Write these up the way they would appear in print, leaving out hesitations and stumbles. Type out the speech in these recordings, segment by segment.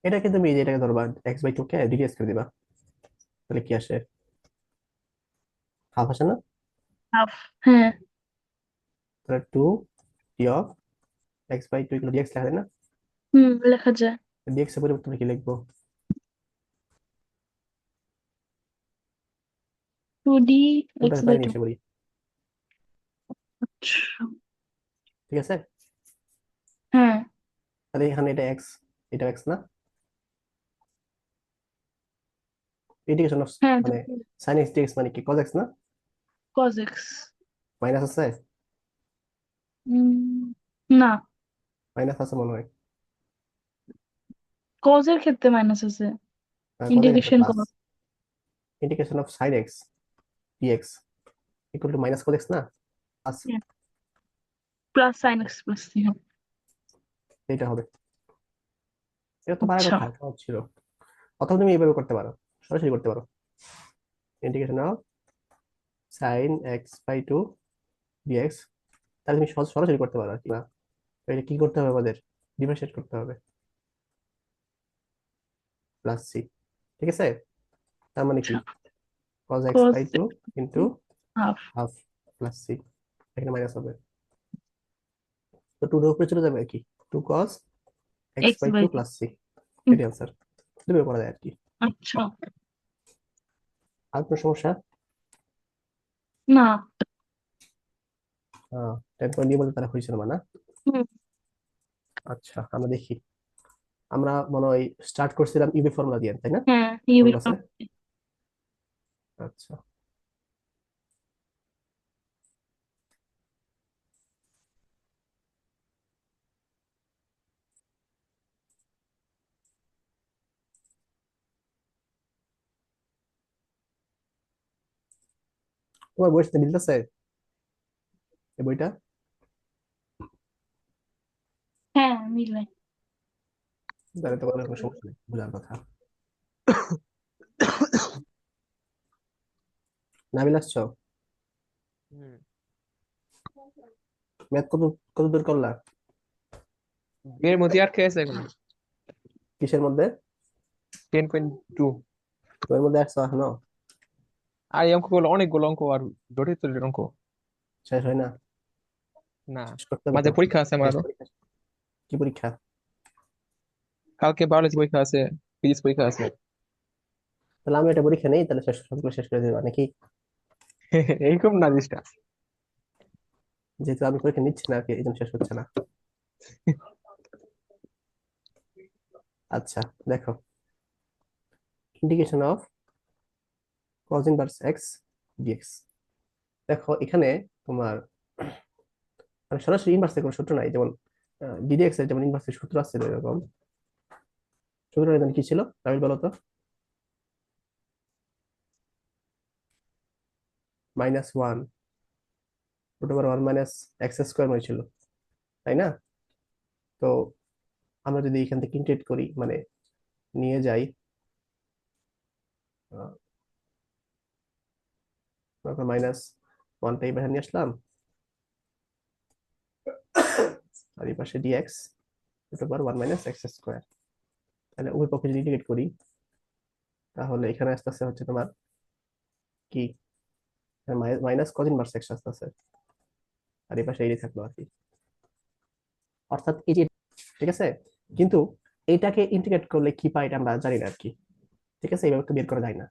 এটাকে তুমি এটাকে ধরবা x/2 কে ডিডিএক্স করে দিবা, তাহলে কি আসে? হাফ আসে না? হাফ। হ্যাঁ। তাহলে 2 d of x/2 এগুলো ডিএক্স লেখা যায় না? লেখা যায়। ডিএক্স এর পরিবর্তে আমরা কি লিখবো? 2d টুটা এক্স বাই বাইরে টু নিয়ে এসে বলি, আচ্ছা। ঠিক আছে? হ্যাঁ। তাহলে এখানে এটা এক্স, এটা এক্স না? ইন্টিগ্রেশন অফ হ্যাঁ, মানে সাইন এক্স ডিএক্স মানে কি, কজ এক্স না? Cos x. মাইনাস আছে? না, মাইনাস আছে মনে হয়। কজ এর ক্ষেত্রে মাইনাস আছে। কজ এর ক্ষেত্রে integration plus. Cos. Integration of sin x dx equal to minus cos x না? Plus. Plus sin x plus three. এটা হবে। এটা তো পারার আচ্ছা। কথা, সহজ ছিল। অথবা তুমি এইভাবে করতে পারো, সরাসরি করতে পারো। Integration of sign x/2 dx, তাহলে তুমি সরাসরি করতে পারো আর কি না? তো এটা কি করতে হবে আমাদের? ডিফারেন্সিয়েট করতে হবে, প্লাস সি। ঠিক আছে? তার মানে কি, আচ্ছা, cos x cos by two into half half plus c, এখানে মাইনাস হবে। তো টু এর উপরে চলে যাবে আর কি, 2 cos x x by by two two. Plus c. এটি আনসার, দুটো করা যায় আর কি। আচ্ছা। আর কোনো সমস্যা? না। টেন পয়েন্ট নিয়ে বলতে তারা হয়েছিল না? হুম, আচ্ছা আমরা দেখি। আমরা মনে হয় স্টার্ট করছিলাম ইউবি ফর্মুলা দিয়ে, তাই না? হ্যাঁ, মনে ইউবি আছে? আচ্ছা, তোমার বইয়ের সাথে মিলতেছে এই বইটা? হ্যাঁ, মিলে। তাহলে তো কোনো সমস্যা নেই, বোঝার কথা। নাবিল আসছো? হুম। ম্যাথ কত কত দূর করলা? এর মধ্যে আর কে আছে এখন? কিসের মধ্যে? 10.2। তো এর মধ্যে আসছো এখনো? আর এই অঙ্কগুলো অনেকগুলো অঙ্ক, আর জটিল জটিল অঙ্ক। শেষ হয় না? না, শেষ করতে হবে তো। মাঝে পরীক্ষা আছে আমার টেস্ট আরো। পরীক্ষা, কি পরীক্ষা? কালকে বায়োলজি পরীক্ষা আছে, ফিজিক্স পরীক্ষা আছে। তাহলে আমি এটা পরীক্ষা নেই, তাহলে শেষ সবগুলো শেষ করে দেবা নাকি? এইরকম না জিনিসটা। যেহেতু আমি পরীক্ষা নিচ্ছি না আর কি, এই জন্য শেষ হচ্ছে না। আচ্ছা, দেখো, integration of cos inverse x dx. দেখো এখানে তোমার মানে সরাসরি ইনভার্সের কোনো সূত্র নাই, যেমন ডিডিএক্স এর যেমন ইনভার্সের সূত্র আছে এরকম। সূত্রটা এখানে কি ছিল আমি বলো তো? -1 √1 মাইনাস এক্স স্কোয়ার হয়েছিল, তাই না? তো আমরা যদি এখান থেকে ইন্টিগ্রেট করি, মানে নিয়ে যাই, -1টা এই পাশে নিয়ে আসলাম, আর এই পাশে ডিএক্স √1 মাইনাস এক্স স্কোয়ার, তাহলে উভয় পক্ষে যদি ইন্টিগ্রেট করি, তাহলে এখানে আস্তে আস্তে হচ্ছে তোমার কি, মাইনাস কজ ইনভার্স এক্স আস্তে আস্তে, আর এই পাশে এই থাকলো আর কি, অর্থাৎ এই যে, ঠিক আছে? কিন্তু এইটাকে ইন্টিগ্রেট করলে কি পাই এটা আমরা জানি না আর কি। ঠিক আছে, এইভাবে তো বের করা যায় না,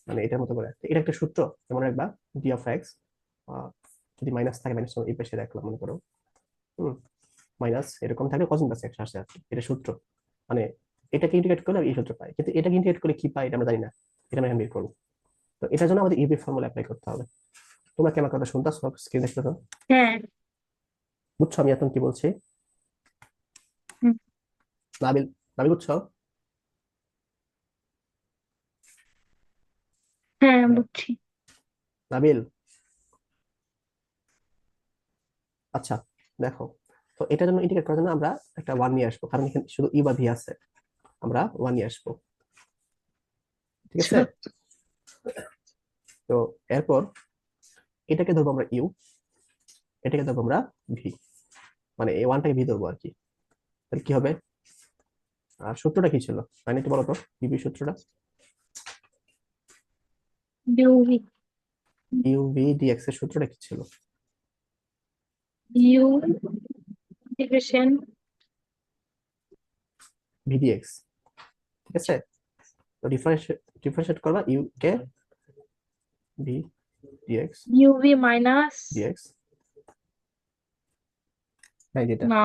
মানে এটার মতো করে এটা একটা সূত্র, যেমন একবার ডি অফ এক্স, যদি মাইনাস থাকে মাইনাস এই পাশে রাখলাম মনে করো, হুম, মাইনাস এরকম থাকে কজ ইনভার্স এক্স আসে আর কি, এটা সূত্র। মানে এটাকে ইন্টিগ্রেট করলে এই সূত্র পাই, কিন্তু এটাকে ইন্টিগ্রেট করে কি পাই এটা আমরা জানি না, এটা আমরা এখন বের করবো। তো এটার জন্য আমাদের ইউবি ফর্মুলা অ্যাপ্লাই করতে হবে। তোমরা কি আমার কথা শুনতেছো? স্ক্রিন দেখতেছো? হ্যাঁ। বুঝছো আমি এখন কি বলছি? হুম, নাবিল, নাবিল বুঝছো? হ্যাঁ, বুঝছি। নাবিল, আচ্ছা, দেখো, তো এটার জন্য ইন্টিগ্রেট করার জন্য আমরা একটা ওয়ান নিয়ে আসবো, কারণ এখানে শুধু ই বা ভি আছে, আমরা ওয়ান নিয়ে আসবো। ঠিক আছে? আচ্ছা। তো এরপর এটাকে ধরবো আমরা ইউ, এটাকে ধরবো আমরা ভি, মানে এই ওয়ানটাকে ভি ধরবো আর কি। তাহলে কি হবে? আর সূত্রটা কি ছিল মানে একটু বলো তো ইউভি সূত্রটা। UV ইউভি ডিএক্স এর সূত্রটা কি ছিল? U integration ভিডিএক্স, ঠিক আছে। তো ডিফারেন্সিয়েট করবা ইউ কে v dx UV minus dx, হ্যাঁ যেটা না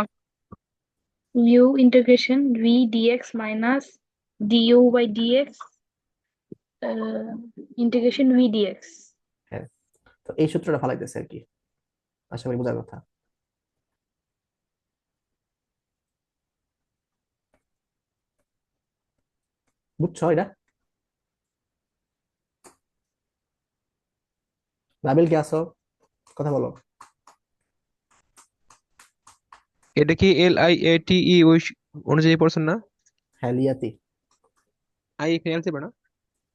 U integration V dx minus du by dx integration V dx. হ্যাঁ। তো এই সূত্রটা ফালাইতেছে আর কি, আশা করি বোঝার কথা। বুঝছো এটা? রাবিল কে আসো, কথা বলো। এটা কি LIATE ওই অনুযায়ী পড়ছেন না? হ্যাঁ লিয়াতি, আই এখানে এলসে না?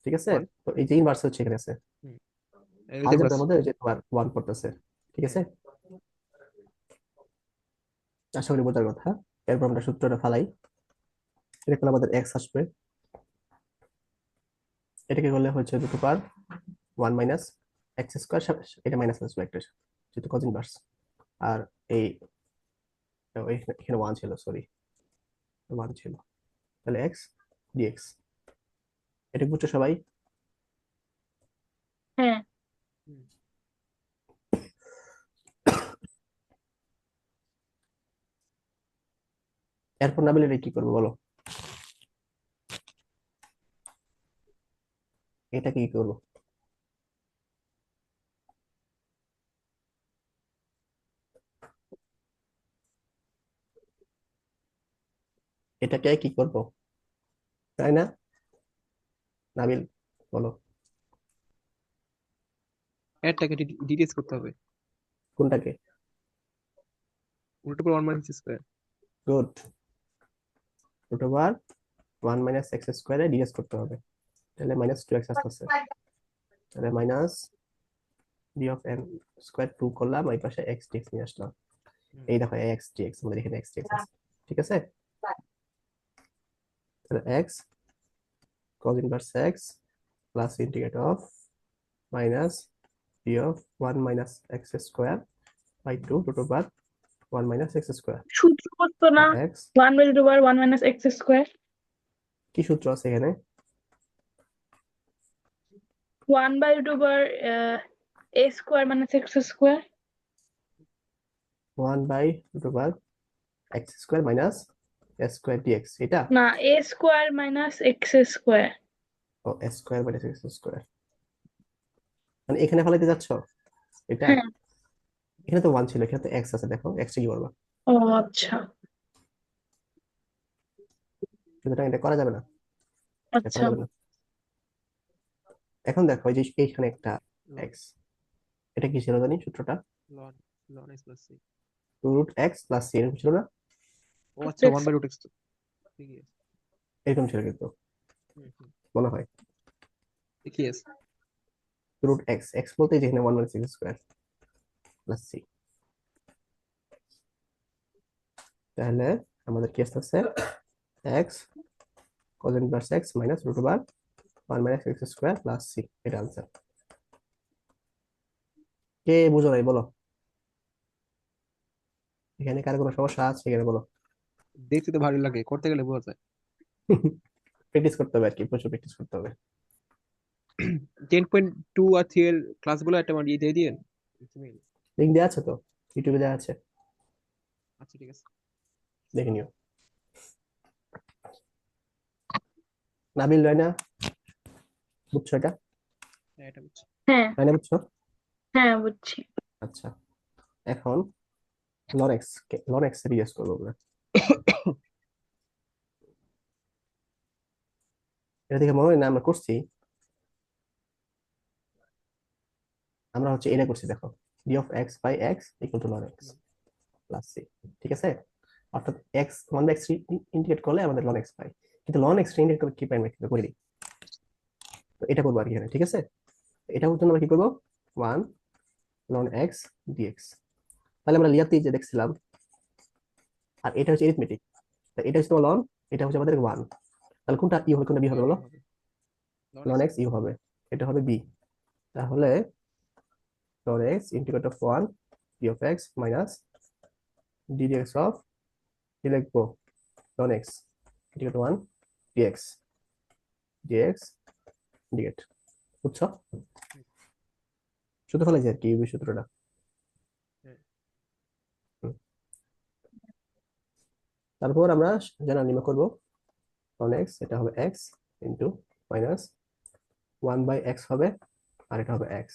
ঠিক আছে। ওয়ান। তো এই যে ইনভার্স হচ্ছে এখানে আছে, এলজেব্রাস। আলজেব্রার মধ্যে ওই যে তোমার ওয়ান পড়তেছে, ঠিক আছে। আশা করি বোঝার কথা। এরপর আমরা সূত্রটা ফালাই, এটা করলে আমাদের এক্স আসবে, এটাকে করলে হচ্ছে দুটো পার ওয়ান মাইনাস এক্স স্কোয়ার, এটা মাইনাস আসবে একটা যেহেতু কজ ইনভার্স। আর এই এখানে ওয়ান ছিল, সরি ওয়ান ছিল, তাহলে এক্স ডিএক্স। এটা বুঝছো সবাই? হ্যাঁ এরপর না বলে কি করবো বলো, এটা কি করবো? এটাকে কি করবো, তাই না নাবিল, বলো। এরটাকে ডিটেইলস করতে হবে। কোনটাকে? উল্টো করে 1 minus square. Good, root over one minus x স্কোয়ারে ডিএস করতে হবে, তাহলে মাইনাস টু এক্স আসতেছে, তাহলে minus d of n square two করলাম, এই পাশে এক্স ডিএক্স নিয়ে আসলাম। এই দেখো এক্স ডিএক্স, আমাদের এখানে এক্স ডিএক্স আছে, ঠিক আছে। তাহলে x cos inverse x plus integrate of minus d of 1 minus x square by 2 root over 1 minus x square সূত্র করতো না x। 1 by root over 1 minus x square কি সূত্র আছে এখানে? 1 by root over a square minus x square 1 by root over x square minus s square dx, এটা? না a square minus x square O s square minus x square, মানে এখানে ফলাইতে যাচ্ছ এটা? হ্যাঁ এখানে তো 1 ছিল, এখানে তো x আছে, দেখো x কি করবা, ও আচ্ছা সুতরাং এটা করা যাবে না, এটা করা আচ্ছা যাবে না। এখন দেখো এই যে এইখানে একটা লন x, এটা কি ছিল জানি সূত্রটা? Ln ln x plus c. Root x plus c, এরকম ছিল না? ও আচ্ছা 1 বাই রুট এক্স। ঠিকই আছে। এরকম ছিল কিন্তু, মনে হয়। ঠিকই আছে। রুট এক্স, এক্স বলতে যেখানে one minus x square plus c, তাহলে আমাদের কি আসতেছে x cos inverse x minus root over one minus x square plus c, এটা আনসার। কে বুঝো নাই বলো, এখানে কার কোনো সমস্যা আছে এখানে বলো। দেখতে তো ভালো লাগে, করতে গেলে বোঝা যায়। প্র্যাকটিস করতে হবে আর কি, প্রচুর প্র্যাকটিস করতে হবে। 10.2 আর 3 এর ক্লাসগুলো একটা আমার দিয়ে দিয়েন ইমেল। লিঙ্ক দেওয়া আছে তো, ইউটিউবে দেওয়া আছে, আচ্ছা ঠিক আছে। দেখে নিও। নাবিল, রায়না, বুঝছো এটা? হ্যাঁ এটা বুঝছি। হ্যাঁ রায়না বুঝছো? হ্যাঁ বুঝছি আচ্ছা, এখন লন এক্স, লন এক্স এর জিজ্ঞেস করবো আমরা। এটা দেখে মনে হয় না আমরা করছি, আমরা হচ্ছে এটা করছি দেখো, d of x by x equal to ln x plus c, ঠিক আছে। অর্থাৎ x one by x integrate করলে আমাদের লন এক্স পাই, কিন্তু লন এক্স ইন্টিগ্রেট করে কি পাই আমরা কিন্তু করি, তো এটা করবো আর কি এখানে, ঠিক আছে। এটা হচ্ছে আমরা কি করবো, ওয়ান লন এক্স ডিএক্স, তাহলে আমরা লিয়াতেই যে দেখছিলাম, আর এটা হচ্ছে এরিথমেটিক, এটা হচ্ছে তোমার লন এটা হচ্ছে আমাদের 1। তাহলে কোনটা ইউ হবে কোনটা বি হবে বলো? Ln ln x x u হবে, এটা হবে বি। তাহলে ln x integrate of 1 p of x minus ddx of, কি লিখবো, ln x integrate 1 dx dx integrate, বুঝছো? শুধু ফেলেছি আর কি ইউবি সূত্রটা। হুম। তারপর আমরা যেটা নির্ণয় করবো ln x, এটা হবে x ইন্টু মাইনাস 1/x হবে, আর এটা হবে x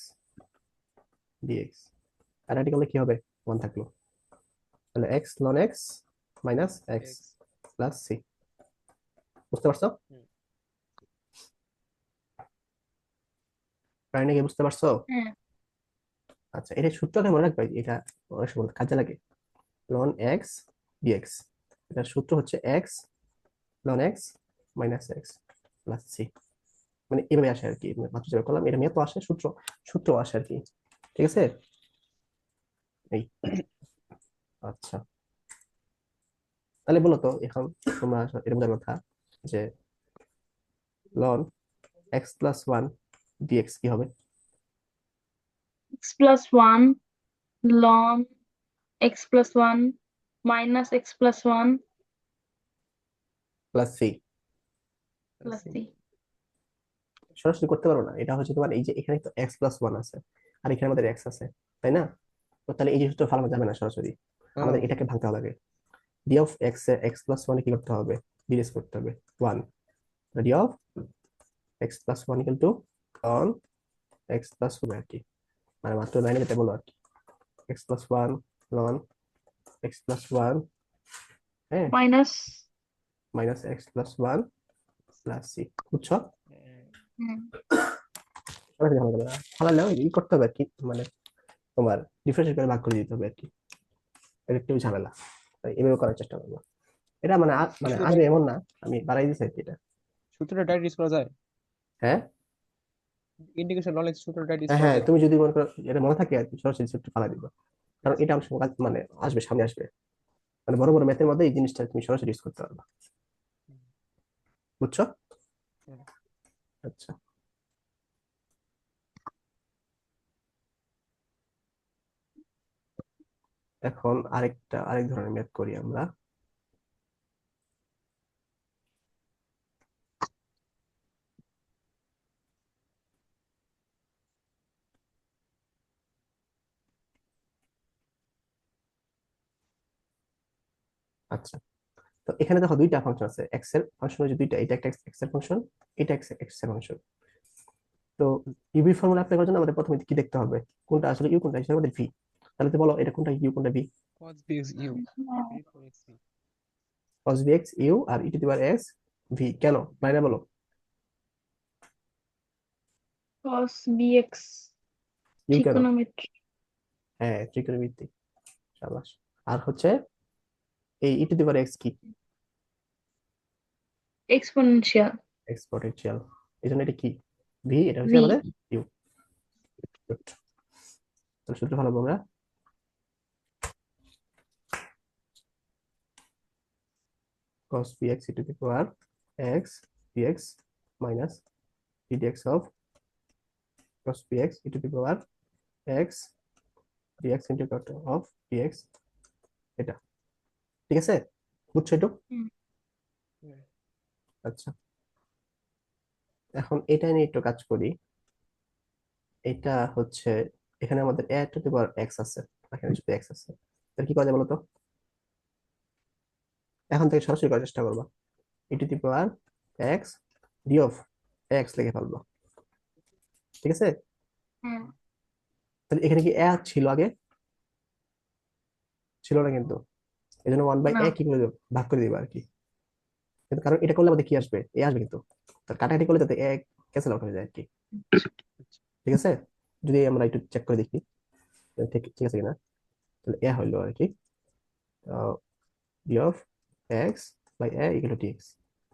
dx। আর এটা করলে কি হবে, 1 থাকলো, তাহলে x ln x minus x x. Plus c। বুঝতে পারছো? কারণে কি বুঝতে পারছো? হ্যাঁ। আচ্ছা, এটা সূত্রটা মনে রাখবে, এটা অনেক সময় কাজে লাগে। ln x dx, এটার সূত্র হচ্ছে x ln x minus x plus c। মানে এভাবে আসে আর কি, মানে মাত্র যেভাবে করলাম এটা মেয়ে তো আসে, সূত্র সূত্র আসে আর কি। ঠিক আছে, এই। আচ্ছা, তাহলে বলো তো এখন তোমরা এটা বোঝার কথা যে ln x প্লাস 1 dx কি হবে? x plus 1 ln x plus 1 minus x plus 1 plus c। plus c. সরাসরি করতে পারো না, এটা হচ্ছে তোমার এই যে এখানে তো x প্লাস 1 আছে, আর এখানে আমাদের x আছে, তাই না? তো তাহলে এই যে সূত্র ফালানো যাবে না সরাসরি, আমাদের এটাকে ভাঙতে হবে আগে। d of x A x plus 1 কি করতে হবে, ডিরেস করতে হবে 1। d of x plus 1 equal to ln x plus 1 আর কি, মানে মাত্র লাইনে যেটা বলো আর কি, x plus 1 ln x plus 1, হ্যাঁ, Minus. Minus x plus 1 plus c। বুঝছো? হুম। সরাসরি ভাঙা যাবে না, ফালালেও ই করতে হবে আর কি, মানে তোমার ডিফারেন্সিয়েট করে ভাগ করে দিতে হবে আর কি, এটা একটু ঝামেলা। তাই এভাবে করার চেষ্টা করবো। এটা মানে মানে সূত্রটা আসবে এমন না, আমি বাড়াই দিচ্ছি আর কি এটা। সূত্রটা ডাইরেক্ট ইউজ করা যায়? হ্যাঁ ইন্টিগ্রেশন লন এক্স সূত্রটা ডাইরেক্ট ইউজ হ্যাঁ করা হ্যাঁ, যায়? তুমি যদি মনে করো এটা মনে থাকে আর কি, সরাসরি একটু ফালা দিবা, কারণ আচ্ছা। এটা আমার সঙ্গে মানে আসবে, সামনে আসবে, মানে বড় বড় ম্যাথের মধ্যে এই জিনিসটা তুমি সরাসরি ইউজ করতে পারবা। বুঝছো? হুম। আচ্ছা, এখন আরেক ধরনের ম্যাথ করি আমরা। আচ্ছা, তো এখানে দেখো দুইটা ফাংশন আছে, এক্স এর ফাংশন হচ্ছে দুইটা, এটা একটা এক্স এর ফাংশন, এটা এক্স এক্স এর ফাংশন। তো ইউবি ফর্মুলা অ্যাপ্লাই করার জন্য আমাদের প্রথমে কি দেখতে হবে, কোনটা আসলে ইউ কোনটা আসলে আমাদের ভি। তাহলে তো বলো এটা কোনটা ইউ কোনটা v? cos bx u v for x v। cos bx u আর e to the power x v, কেন বাইরে বলো? Cos bx ইউ কেন? trigonometry হ্যাঁ, ত্রিকোণমিতিক, সাবাস। আর হচ্ছে এই e to the power x কি, exponential এক্সপোনেনশিয়াল, এই জন্য এটা কি ভি, এটা হচ্ছে v আমাদের ইউ। গুড, তাহলে সূত্র ভালো আমরা cos bx e to the power x dx minus ddx of cos bx e to the power x dx into cot of dx, এটা ঠিক আছে, বুঝছো একটু? হুম। আচ্ছা, এখন এটা নিয়ে একটু কাজ করি। এটা হচ্ছে এখানে আমাদের a to the power x আছে, এখানে শুধু x আছে, তাহলে কি করা যায় বলো তো? এখন থেকে সরাসরি করার চেষ্টা করবা, e to the power x d of x লিখে ফেলবো, ঠিক আছে? হুম। তাহলে এখানে কি a ছিল আগে? ছিল না কিন্তু, এই জন্য 1/a না। কি করে দেবো, ভাগ করে দিবা আর কি। কিন্তু কারণ এটা করলে আমাদের কি আসবে, এ আসবে, কিন্তু তার কাটাকাটি করলে যাতে এ ক্যান্সেল আউট হয়ে যায় আর কি। ঠিক আছে, যদি আমরা একটু চেক করে দেখি ঠিক ঠিক আছে কিনা, তাহলে এ হইলো আর কি d of x by a equal to dx.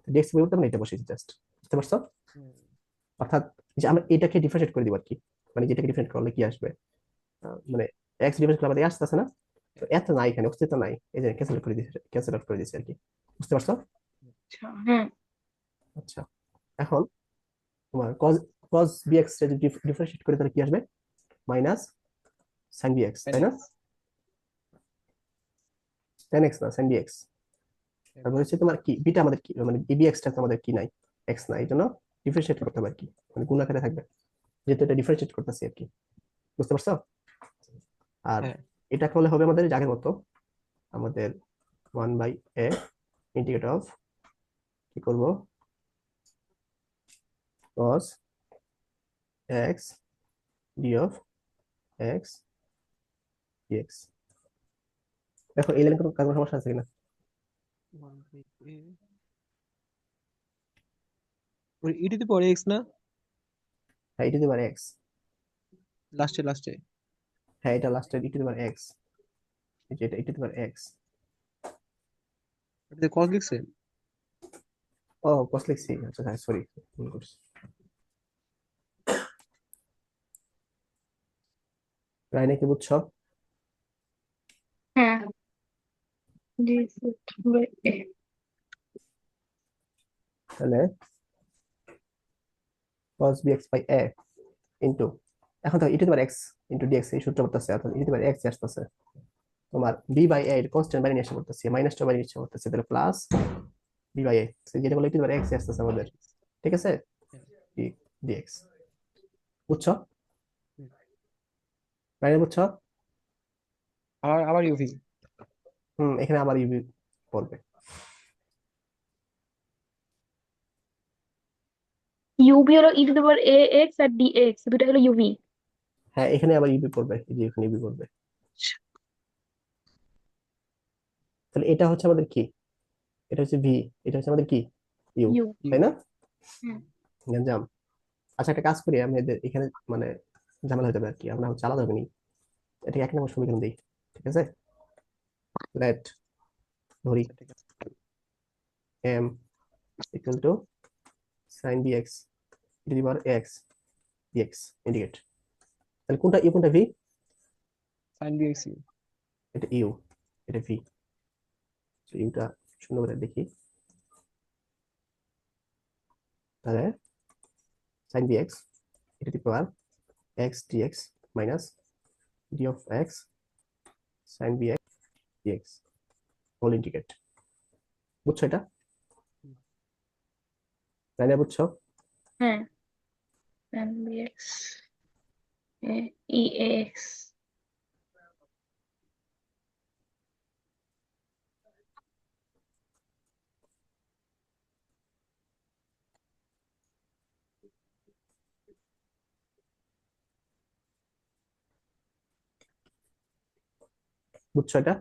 Dx পরিবর্তে আমরা এটা বসেছি জাস্ট, বুঝতে পারছো? অর্থাৎ যে আমরা এটাকে ডিফারেন্সিয়েট করে দিব আর কি, মানে যেটাকে ডিফারেন্ট করলে কি আসবে, মানে এক্স ডিফারেন্স করলে আমাদের আসতেছে না, তো এত নাই এখানে, অস্তিত্ব নাই, এই যে ক্যান্সেল করে দিয়েছে, ক্যান্সেল আউট করে দিয়েছে আর কি। বুঝতে পারছো? আচ্ছা হ্যাঁ আচ্ছা, এখন তোমার cos cos bx টা যদি ডিফারেন্সিয়েট করে তাহলে কি আসবে? মাইনাস sin bx, তাই না? tan x না, sin bx। তারপর হচ্ছে তোমার কি বিটা আমাদের কি মানে bx টা তো আমাদের কি নাই, x নাই, এই জন্য ডিফারেন্সিয়েট করতে হবে আর কি, মানে গুণ আকারে থাকবে, যেহেতু এটা ডিফারেন্সিয়েট করতেছি আর কি। বুঝতে পারছো? আর হ্যাঁ এটা করলে হবে আমাদের এই যে আগের মতো, আমাদের 1/a ইন্টিগ্রেট অফ কি করব, cos x d of x dx। দেখো এই লাইনে কোনো সমস্যা আছে কিনা? 1/a ওই ই টু দি পাওয়ার এক্স না, হ্যাঁ e to the power x, লাস্টে লাস্টে। হ্যাঁ এটা লাস্টের e to the power x, এই যে এটা e to the power x। এটাতে কস লিখছে। ও cos লিখছি, আচ্ছা হ্যাঁ সরি, ভুল করছি। রাইনে কি বুঝছো? হ্যাঁ this by a তাহলে cos bx by a into, এখন তো e to the power x into dx এই সূত্র করতেছে, অর্থাৎ e to the power x আসতেছে তোমার b by a এর কনস্ট্যান্ট বাইরে নিয়ে আসা করতেছে, মাইনাসটা বাইরে নিয়ে আসা করতেছে, তাহলে প্লাস b by a, যেটা বলে e to the power x আসতেছে আমাদের, ঠিক আছে, d dx। বুঝছো? রাইনে বুঝছো? আবার আবার ইউভি। এখানে আবার ইউবি পড়বে। ইউভি হলো e to the power a x আর ডি এক্স, দুটো হলো ইউভি। হ্যাঁ এখানে আবার ইউবি পড়বে, এই যে এখানে ইউবি পড়বে। তাহলে এটা হচ্ছে আমাদের কি, এটা হচ্ছে ভি, এটা হচ্ছে আমাদের কি, ইউ, ইউ তাই না? হ্যাঁ গঞ্জাম। আচ্ছা একটা কাজ করি, আমি এদের এখানে মানে ঝামেলা হয়ে যাবে আর কি, আমরা হচ্ছে আলাদা হবে নি, এটাকে এক নম্বর সমীকরণ দিই, ঠিক আছে? লেট ধরি আচ্ছা ঠিক আছে। M equal to sine bx e to the power x dx integrate. তাহলে কোনটা ইউ কোনটা ভি? Sine bx u. এটা ইউ, এটা ভি। ইউটা সুন্দর করে দেখি, তাহলে sine bx e to the power x dx minus d of x sine bx dx whole integrate. বুঝছো এটা? তাই না? বুঝছো? হ্যাঁ tan bx a e x. বুঝছো এটা?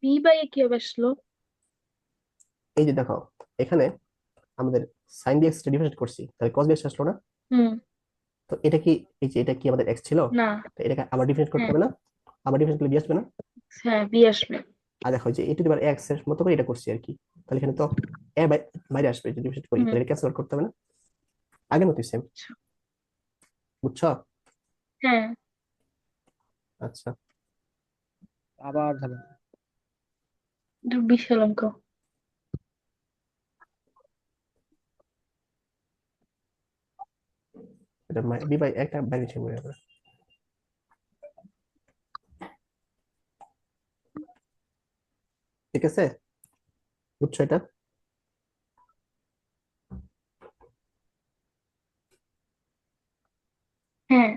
বি বাই এ কিভাবে আসলো? এই যে দেখো এখানে আমাদের সাইন ডিএক্স ডিফারেন্ট করছি, তাহলে কস ডিএক্স আসলো না? হুম তো এটা কি, এই যে এটা কি আমাদের এক্স ছিল, না তো এটাকে আবার ডিফারেন্ট করতে হ্যাঁ হবে না? আবার ডিফারেন্ট করলে বি আসবে না? হ্যাঁ বি আসবে। আর দেখো যে এটু এবার এক্স এর মতো করে এটা করছি আর কি, তাহলে এখানে তো এ বাইরে আসবে যদি ডিফারেন্ট করি, হুম তাহলে ক্যান্সেল করতে হবে না? আগের মতই সেম। আচ্ছা, বুঝছো? হ্যাঁ আচ্ছা, আবার ঝামেলা। এটা বিশাল অঙ্ক। এটা বি বাই একটা বাইরে নিচে মনে হবে, ঠিক আছে? বুঝছো এটা? হ্যাঁ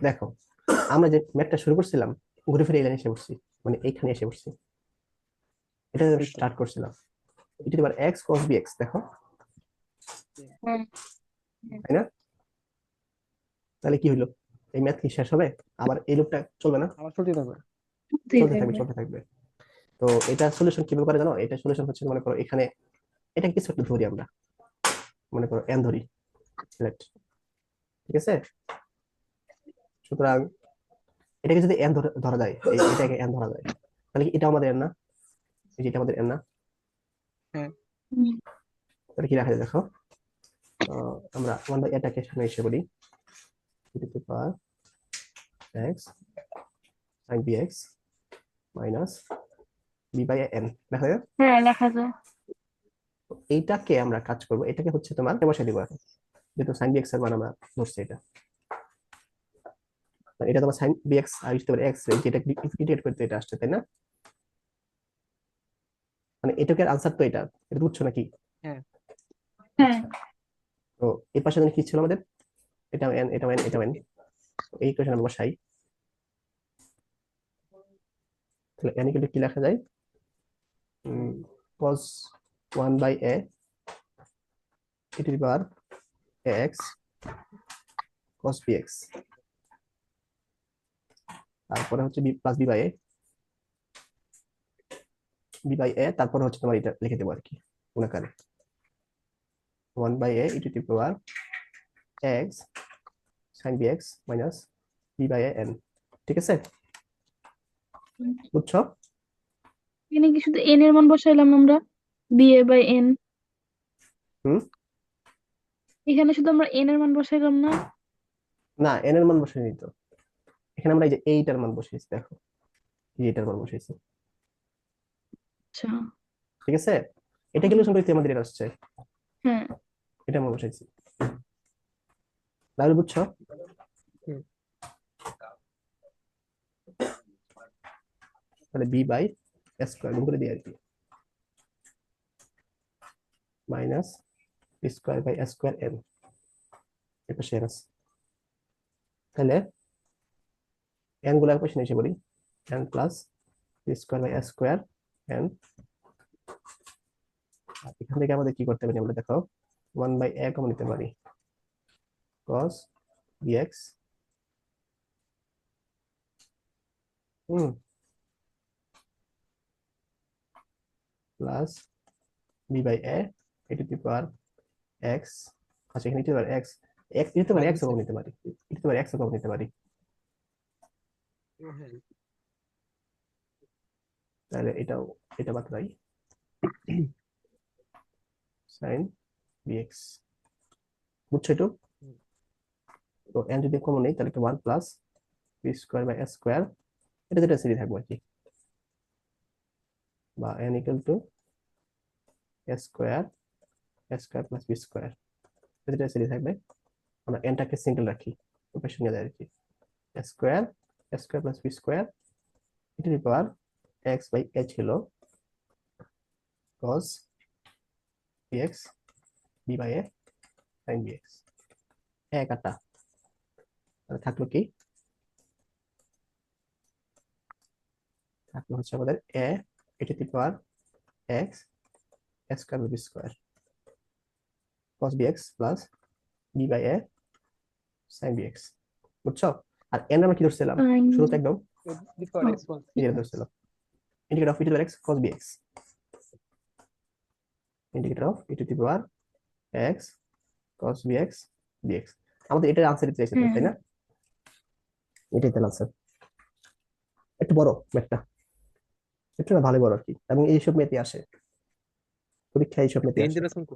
দেখো আমরা যে ম্যাথটা শুরু করছিলাম, ঘুরে ফিরে এই লাইনে এসে পড়ছি, মানে এইখানে এসে পড়ছি, এটা স্টার্ট করছিলাম ইটু এবার এক্স কস বি এক্স, দেখো, হ্যাঁ তাই না? তাহলে কি হলো, এই ম্যাথ কি শেষ হবে? আবার এই লুপটা চলবে না? আবার চলতে থাকবে। দিয়ে চলতে থাকবে থাকবে। চলতে থাকবে। তো এটা সলিউশন কিভাবে করে জানো? এটা সলিউশন হচ্ছে মনে করো এখানে এটা কিছু একটা ধরি আমরা, মনে করো এন ধরি, let, ঠিক আছে? সুতরাং এটাকে যদি এন ধরা যায়, এটাকে এন ধরা যায়, তাহলে কি এটা আমাদের এন না? এই যে এটা আমাদের এন না? হ্যাঁ হুম, তাহলে কি রাখা যায় দেখো, আমরা 1 বাই এটাকে সামনে এসে বলি e to the power x sin bx minus b by n দেখা যায়। হ্যাঁ, লেখা যায়। এইটাকে আমরা কাজ করব, এটাকে হচ্ছে তোমার বসাই দিব এখন, যেহেতু sin bx এর মান আমরা ধরছি এটা, এটা তোমার sin bx আর হতে পারে x যেটা ইন্টিগ্রেট করতে এটা আসছে, তাই না? মানে এটাকে আনসার তো এটা, এটা বুঝছো নাকি? হ্যাঁ। হ্যাঁ, আচ্ছা, তো এই পাশে কি ছিল আমাদের? এটা n, এটা n, এটা n, এই ইকুয়েশন আমরা বসাই। তাহলে n ইকুয়াল কি লেখা যায়? cos 1 by a e to the power ax cos bx, তারপরে হচ্ছে b plus b by a, b by a, তারপরে হচ্ছে তোমার এটা লিখে দেবো আর কি গুণাকারে 1 by a e to the power x sin bx minus b by a n। ঠিক আছে, বুঝছো? এখানে কি শুধু n এর মান বসাইলাম আমরা, ba/n? হুম, এখানে শুধু আমরা n এর মান বসাইলাম না? না n এর মান বসিয়ে নিত, এখানে আমরা এই যে এইটার মান বসিয়েছি, দেখো এই যে এইটার মান বসিয়েছি। আচ্ছা। ঠিক আছে, এটা ক্যালকুলেশন করতে আমাদের এটা আসছে, হ্যাঁ। এটা মান বসাইছি, তাহলে বুঝছো? হুম। তাহলে b বাই স্কোয়ার গুণ করে দিই আর কি, minus square by square n, এটা শেয়ার আছে। তাহলে n গুলো এক পাশে নিয়ে এসে বলি, n plus square by square n, এখান থেকে আমাদের কি করতে পারি আমরা, দেখো 1 বাই a কমন নিতে পারি, cos bx, hmm, plus b by a e to the power x, আচ্ছা এখানে e to the power x, x e to the power x common নিতে পারি, e to the power x common নিতে পারি, হ্যাঁ। তাহলে এটাও, এটা বাদ নাই, sin bx, বুঝছো একটু? হুম। তো n যদি কমন নেই তাহলে 1 plus b square by square, এটা যেটা সিরিজ থাকবো আর কি, বা n equal to square square plus b square, এটা যেটা সিরিজ থাকবে। আমরা nটাকে সিঙ্গেল রাখি, ওপাশে নিয়ে যায় আর কি, square square plus b square e to the power x by a ছিল cos bx b by a sin bx, এক আটা, তাহলে থাকলো কি, থাকলো হচ্ছে আমাদের a e to the power x square b square cos bx plus b by a sin bx, বুঝছো? আর n আমরা কি ধরছিলাম শুরুতে একদম, এই যে ধরছিলাম integrate of e to the power x cos bx, integrate of e to the power x cos bx dx, আমাদের এটার আনসার দিতে চাইছে তো, হ্যাঁ। তাই না? এটাই তার আনসার, একটু বড় ম্যাথটা, একটু না ভালো বড় আর কি, এবং এইসব ম্যাথই আসে পরীক্ষায়, এইসব ম্যাথই আসে। ইন্টারেস্টিং তো।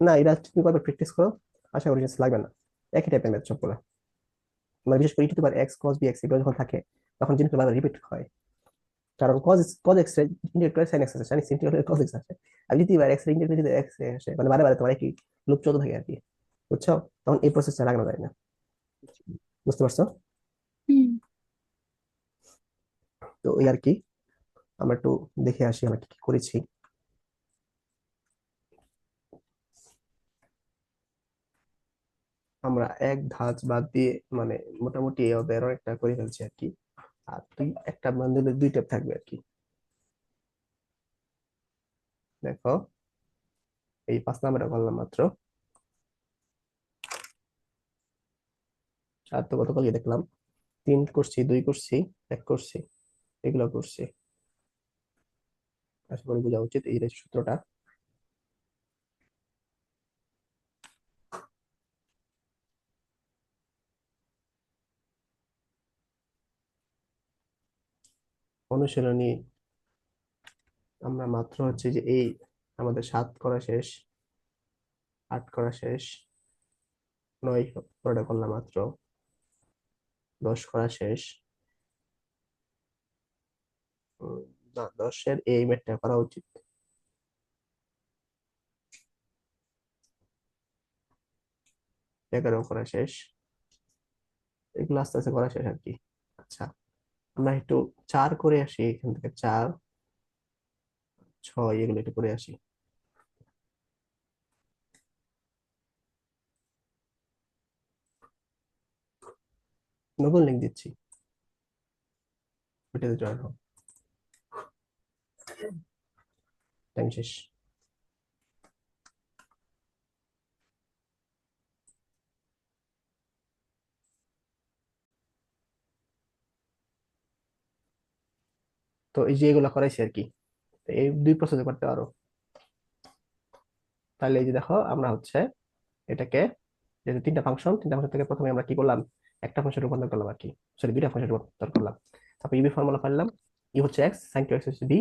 না এটা তুমি কতবার প্র্যাকটিস করো, আশা করি কিছু লাগবে না, একই টাইপের ম্যাথ সবগুলো, মানে বিশেষ করে e to the power x cos bx এগুলো যখন থাকে তখন জিনিসটা বারবার রিপিট হয়, কারণ cos x এর ইন্টিগ্রেট করে sin x আসে, sin x ইন্টিগ্রেট করে cos x আসে, আর যদি এবার x এর ইন্টিগ্রেট করে x আসে, মানে বারে বারে তোমার একই লুপ চলতে থাকে আর কি, বুঝছো? তখন এই প্রসেসটা লাগানো যায় না, বুঝতে পারছো? হুম। তো ওই আর কি, আমরা একটু দেখে আসি আমরা কি কি করেছি। আমরা এক ধাঁচ বাদ দিয়ে মানে মোটামুটি এই অধ্যায়ের একটা করে ফেলছি আর কি, আর দুই একটা মানে দুই টাইপ থাকবে আর কি। দেখো এই 5 নাম্বারটা করলাম মাত্র, চার তো গতকালই দেখলাম, 3 করছি, 2 করছি, 1 করছি, এগুলো করছি, আশা করি বোঝা উচিত এই সূত্রটা। অনুশীলনী আমরা মাত্র হচ্ছে যে এই আমাদের 7 করা শেষ, 8 করা শেষ, 9 পুরোটা করলাম মাত্র, 10 করা শেষ। উম, না, 10-এর এই ম্যাথটা করা উচিত। 11 করা শেষ, এগুলো আস্তে আস্তে করা শেষ আর কি। আচ্ছা, আমরা একটু 4 করে আসি, এখান থেকে 4, 6 এগুলো একটু করে আসি। নতুন লিঙ্ক দিচ্ছি, ওইটাতে জয়েন হও। টাইম শেষ। তো এই যে এগুলো করাইছি আর কি, তো এই 2 প্রসেসে করতে পারো। তাহলে এই যে দেখো, আমরা হচ্ছে এটাকে, যেহেতু 3টা ফাংশন, 3টা ফাংশন থেকে প্রথমে আমরা কি করলাম, একটা ফাংশন রূপান্তর করলাম আর কি, সরি 2টা ফাংশন রূপান্তর করলাম। তারপর ইবি ফর্মুলা ফেললাম, ই হচ্ছে এক্স, সাইন টু এক্স হচ্ছে বি,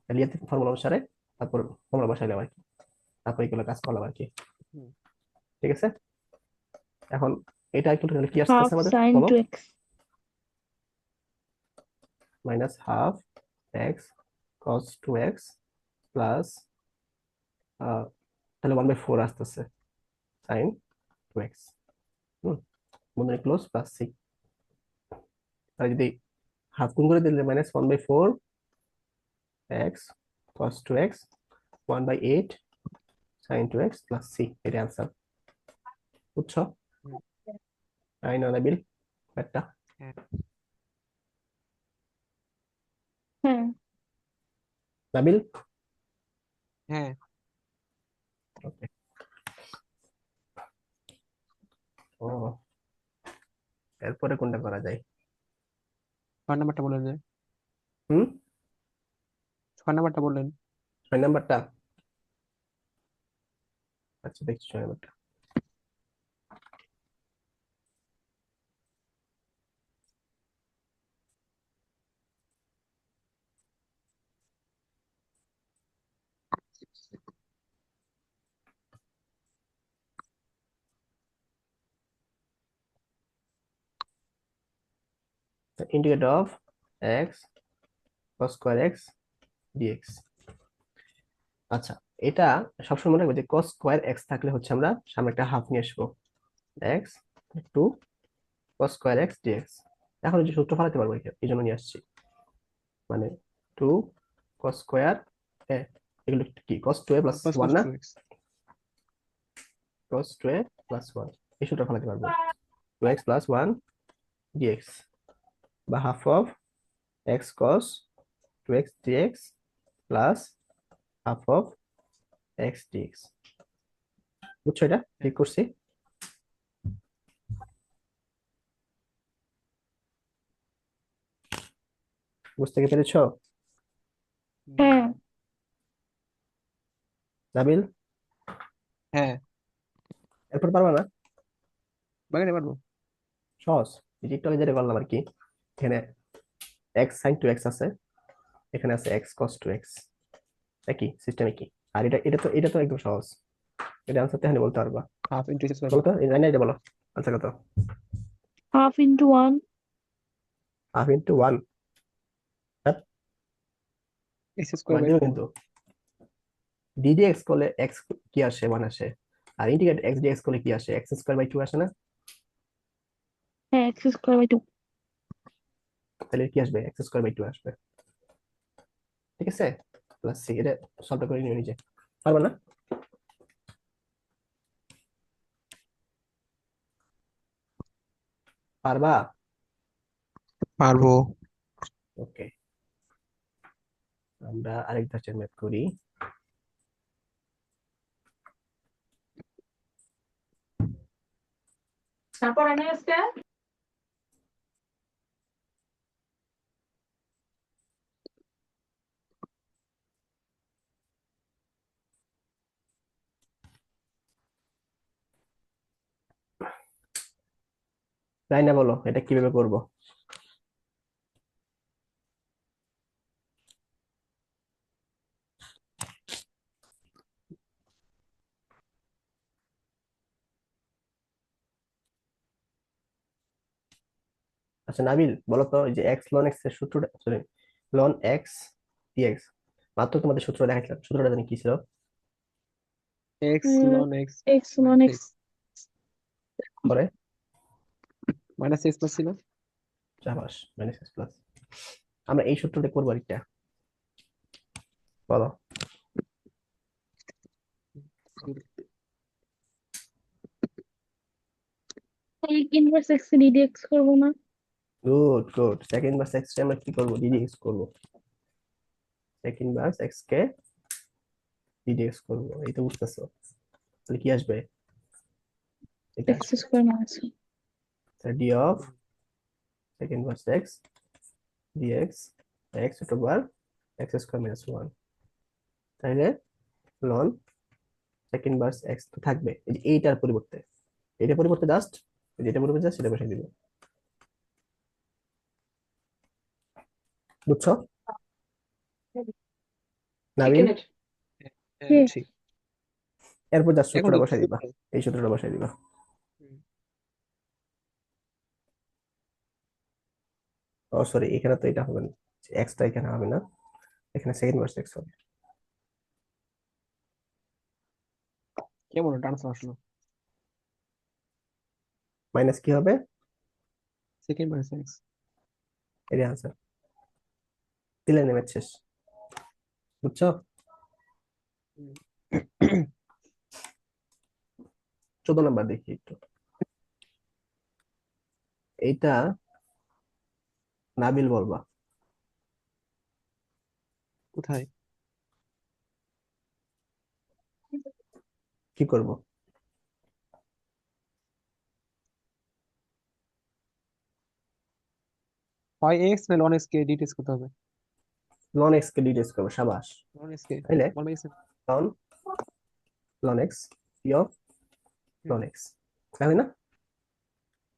লিয়াতে ফর্মুলা অনুসারে তারপর ফর্মুলা বসাইলাম আর কি, তারপর এগুলো কাজ করলাম আর কি। হুম। ঠিক আছে, এখন এটা একটু তাহলে কি আসতেছে half আমাদের sin বলো, 2x minus half x cos two x plus, তাহলে 1/4 আসতেছে সাইন টু এক্স, হুম, বন্ধনী ক্লোজ প্লাস সি। আর যদি হাফ গুণ করে দিলে minus 1/4 x cos two x 1/8 sin two x plus c, এটা অ্যান্সার। বুঝছো? হুম, তাই না নাবিল? একটা হ্যাঁ হ্যাঁ নাবিল, হ্যাঁ। ওকে। ও, এরপরে কোনটা করা যায়? 6 নাম্বারটা বললেন যে, হুম, 6 নাম্বারটা বললেন। 6 নাম্বারটা, আচ্ছা দেখছি 6 নাম্বারটা। Integrate of x cos square x dx. আচ্ছা, এটা সবসময় মনে রাখবে যে কস স্কোয়ার এক্স থাকলে হচ্ছে আমরা সামনে একটা হাফ নিয়ে আসবো, x two cos square x dx. এখন এই যে সূত্র ফলাতে পারবো, এই জন্য নিয়ে আসছি, মানে 2 cos স্কোয়ার, এগুলো কি cos 2a প্লাস কস 1 কস না, two x cos 2a plus 1, এই সূত্র ফলাতে পারবো, 2x প্লাস 1 dx, বা half of x cos 2x dx plus half of x dx। বুঝছো এটা ঠিক করছি? বুঝতে কি পেরেছো হ্যাঁ নাবিল? হ্যাঁ, এরপর পারবা না? বাগানে পারবো। সহজ, এই যে একটু আগে যেটা করলাম আর কি, এখানে x sin 2x আছে, এখানে আছে x cos 2x, একই সিস্টেমে কি। আর এটা তো একদম সহজ, এটা আনসার তেহানি বলতে পারবা। হাফ ইন্টু এক্স স্কোয়ার বলো তো, এই লাইনে বলো আনসার কত। half into 1 half into 1, x square আমার বাই দিও 2। কিন্তু ডিডি এক্স করলে এক্স কি আসে, 1 আসে, আর ইন্টিগ্রেট এক্স ডি এক্স করলে কি আসে, এক্স স্কোয়ার বাই 2 আসে না? হ্যাঁ x square by 2 তাহলে কি আসবে, এক্স স্কোয়ার বাই 2 আসবে। ঠিক আছে, প্লাস সি, এটা সলভ করে নিও নিজে, পারবা না? পারবা? পারবো। ওকে, আমরা আরেক ধাঁচের ম্যাথ করি। তারপর আমি আজকে তাই না, বলো এটা কিভাবে করবো। আচ্ছা নাবিল বলো তো এই যে এক্স লন এক্স এর সূত্রটা, সরি, লন এক্স ডিএক্স, মাত্র তোমাদের সূত্র দেখাচ্ছিলাম, সূত্রটা জানি কি ছিল? X loan x x ln minus x x পরে মাইনাস এক্স প্লাস ছিল। চাপাস মাইনাস এক্স প্লাস। আমরা এই সূত্রটা করবো আরেকটা, বলো। sec inverse x dx করবো না? Good good, second inverse x কে আমরা কি করবো, ডিডিএক্স করবো। সেকেন্ড ইনভার্স এক্স কে ডিডিএক্স করবো, এই তো বুঝতেছো। তাহলে কি আসবে? এটা x আসবে, square minus d of second inverse x dx x two বার এক্স স্কোয়ার মাইনাস ওয়ান। তাহলে লন সেকেন্ড ইনভার্স এক্স তো থাকবে, এই যে এইটার পরিবর্তে, এটার পরিবর্তে জাস্ট যেটা পরিবর্তে জাস্ট সেটা বসাই দিব, বুঝছো নাবিল? কি? ঠিক। এরপর জাস্ট এখন সূত্রটা তো বসাই দিবা, এই সূত্রটা বসাই দিবা। হুম, ও সরি, এখানে তো এটা হবে না, এক্সটা এখানে হবে না, এখানে সেকেন্ড ইনভার্স এক্স হবে। কেমন ট্রান্সফার আসলো? মাইনাস কি হবে? Second minus x. এর আনসার দিলে নেমে শেষ, বুঝছো? 14 নাম্বার দেখি একটু, এইটা নাবিল বলবা। কোথায়? কি করব? হয় এক্স না লন এক্স কে ডিটেক্স করতে হবে। লন এক্স কে ডিটেক্স করবো, সাবাস। লন এক্স কে তাইলে one by x. Ln ln x p of hmm, ln x, তাই না?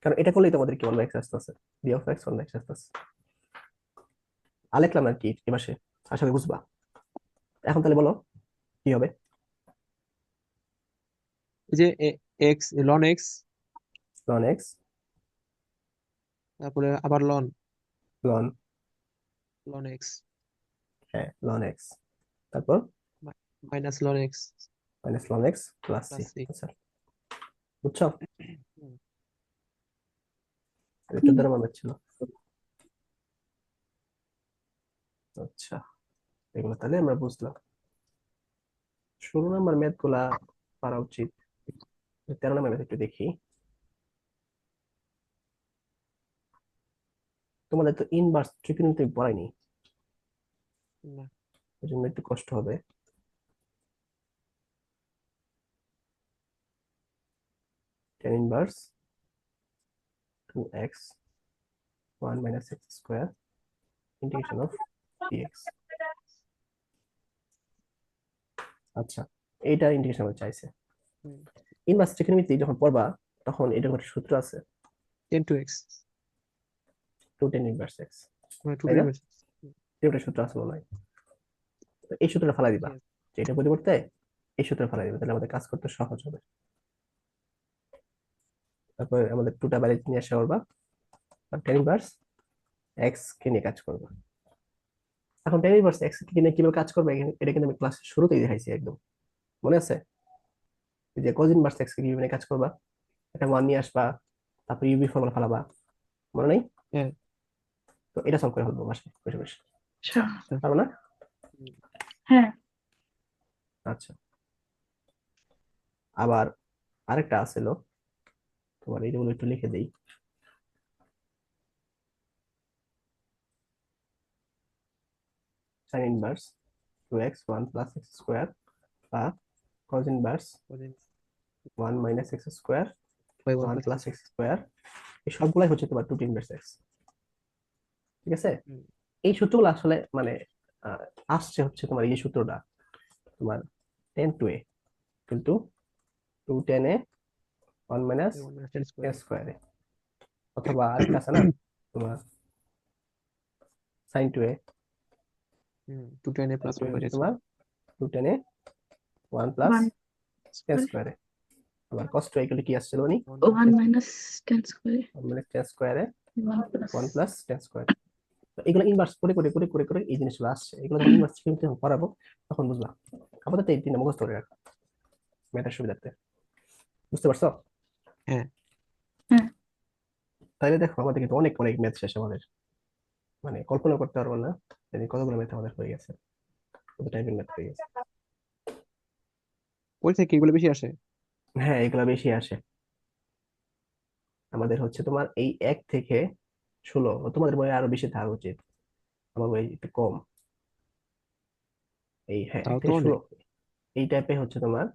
কারণ এটা করলেই তোমাদের কি ওয়ান বাই এক্স আসতেছে, b of x one by x আসতেছে। আলেখলাম আর কি এ মাসে, আশা করি বুঝবা। এখন তাহলে বলো কি হবে? এই যে x loan x, loan x তারপরে আবার লন লন, লন এক্স হ্যাঁ লন এক্স, তারপর minus ln x minus ln x plus c. Plus c. আচ্ছা বুঝছো, এটা 14 নাম্বার ছিল। আচ্ছা এগুলো তাহলে আমরা বুঝলাম। 16 নাম্বার ম্যাথ গুলা পারা উচিত। 13 নাম্বার ম্যাথ একটু দেখি। তোমাদের তো ইনভার্স ট্রিগোনোমেট্রি পড়ায়নি, না, এই জন্য একটু কষ্ট হবে। tan inverse 2x 1 minus x square integration of dx. আচ্ছা এইটা ইন্টিগ্রেশন আমরা চাইছে। হুম, ইনভার্স ট্রিগোনোমেট্রি যখন পড়বা তখন এটার একটা সূত্র আছে, 10 to x, 2 tan inverse x, মানে 2 তাই to না? inverse। এটা সূত্র আছে মনে হয়, তো এই সূত্রটা ফেলাই দিবা, Yes. যে এটার পরিবর্তে এই সূত্র ফেলাই দিবা, তাহলে আমাদের কাজ করতে সহজ হবে। তারপর আমাদের টুটা বাইরে নিয়ে আসা করবা, আর tan ইনভার্স এক্স কে নিয়ে কাজ করবা। এখন tan ইনভার্স এক্স কে নিয়ে কিভাবে কাজ করবে এটা কিন্তু আমি ক্লাসের শুরুতেই দেখাইছি একদম, মনে আছে? এই যে cos ইনভার্স এক্স কে কিভাবে নিয়ে কাজ করবা, এটা ওয়ান নিয়ে আসবা, তারপর ইউবি ফর্মুলা ফেলাবা, মনে নেই? হ্যাঁ। তো এটা সলভ করে ফেলবো বাসায় বসে বসে, আচ্ছা। পারবো না? হুম, হ্যাঁ। আচ্ছা আবার আরেকটা আছিল, তোমার এইগুলো একটু লিখে দেই। sin inverse 2x 1 plus x square বা cos inverse within 1 minus x square by 1 1 plus plus x। X square, এই সবগুলাই হচ্ছে তোমার 2 ইনভার্স এক্স, ঠিক আছে? হুম, এই সূত্রগুলো আসলে মানে আসছে হচ্ছে তোমার এই সূত্রটা, তোমার 10 to a কিন্তু 2 tan a 1 minus by 1 minus 10 square। স্কোয়ারে, অথবা আরেকটা আছে না তোমার sin 2a, hmm, 2 10 a sin plus 2a 1 by হচ্ছে 10 তোমার square। 2 tan a 1 plus one square স্কোয়ারে, আবার cos 2a এগুলো কি আসছিল উনি 1 one minus minus tan square 1 minus স্কোয়ারে ওয়ান প্লাস টেন স্কোয়ার। এগুলো ইনভার্স করে করে করে করে করে এই জিনিসগুলো আসছে, এগুলো যখন ইনভার্স কিন্তু করাবো তখন বুঝবা। আপাতত এই তিনটা মুখস্থ করে রাখা ম্যাথের সুবিধার্থে। বুঝতে পারছো? হ্যাঁ। হ্যাঁ। তাহলে দেখো আমাদের কিন্তু অনেক অনেক ম্যাথ শেষ আমাদের, মানে কল্পনা করতে পারবো না যে কতগুলো ম্যাথ আমাদের হয়ে গেছে, কত টাইপের ম্যাথ হয়ে গেছে। পরীক্ষায় কি এগুলো বেশি আসে? হ্যাঁ এগুলা বেশি আসে আমাদের, হচ্ছে তোমার এই 1 থেকে 16, তোমাদের বইয়ে আরো বেশি থাকা উচিত, আমার বই একটু কম। এই হ্যাঁ এক তাও তো থেকে অনেক। ষোলো এই টাইপে হচ্ছে তোমার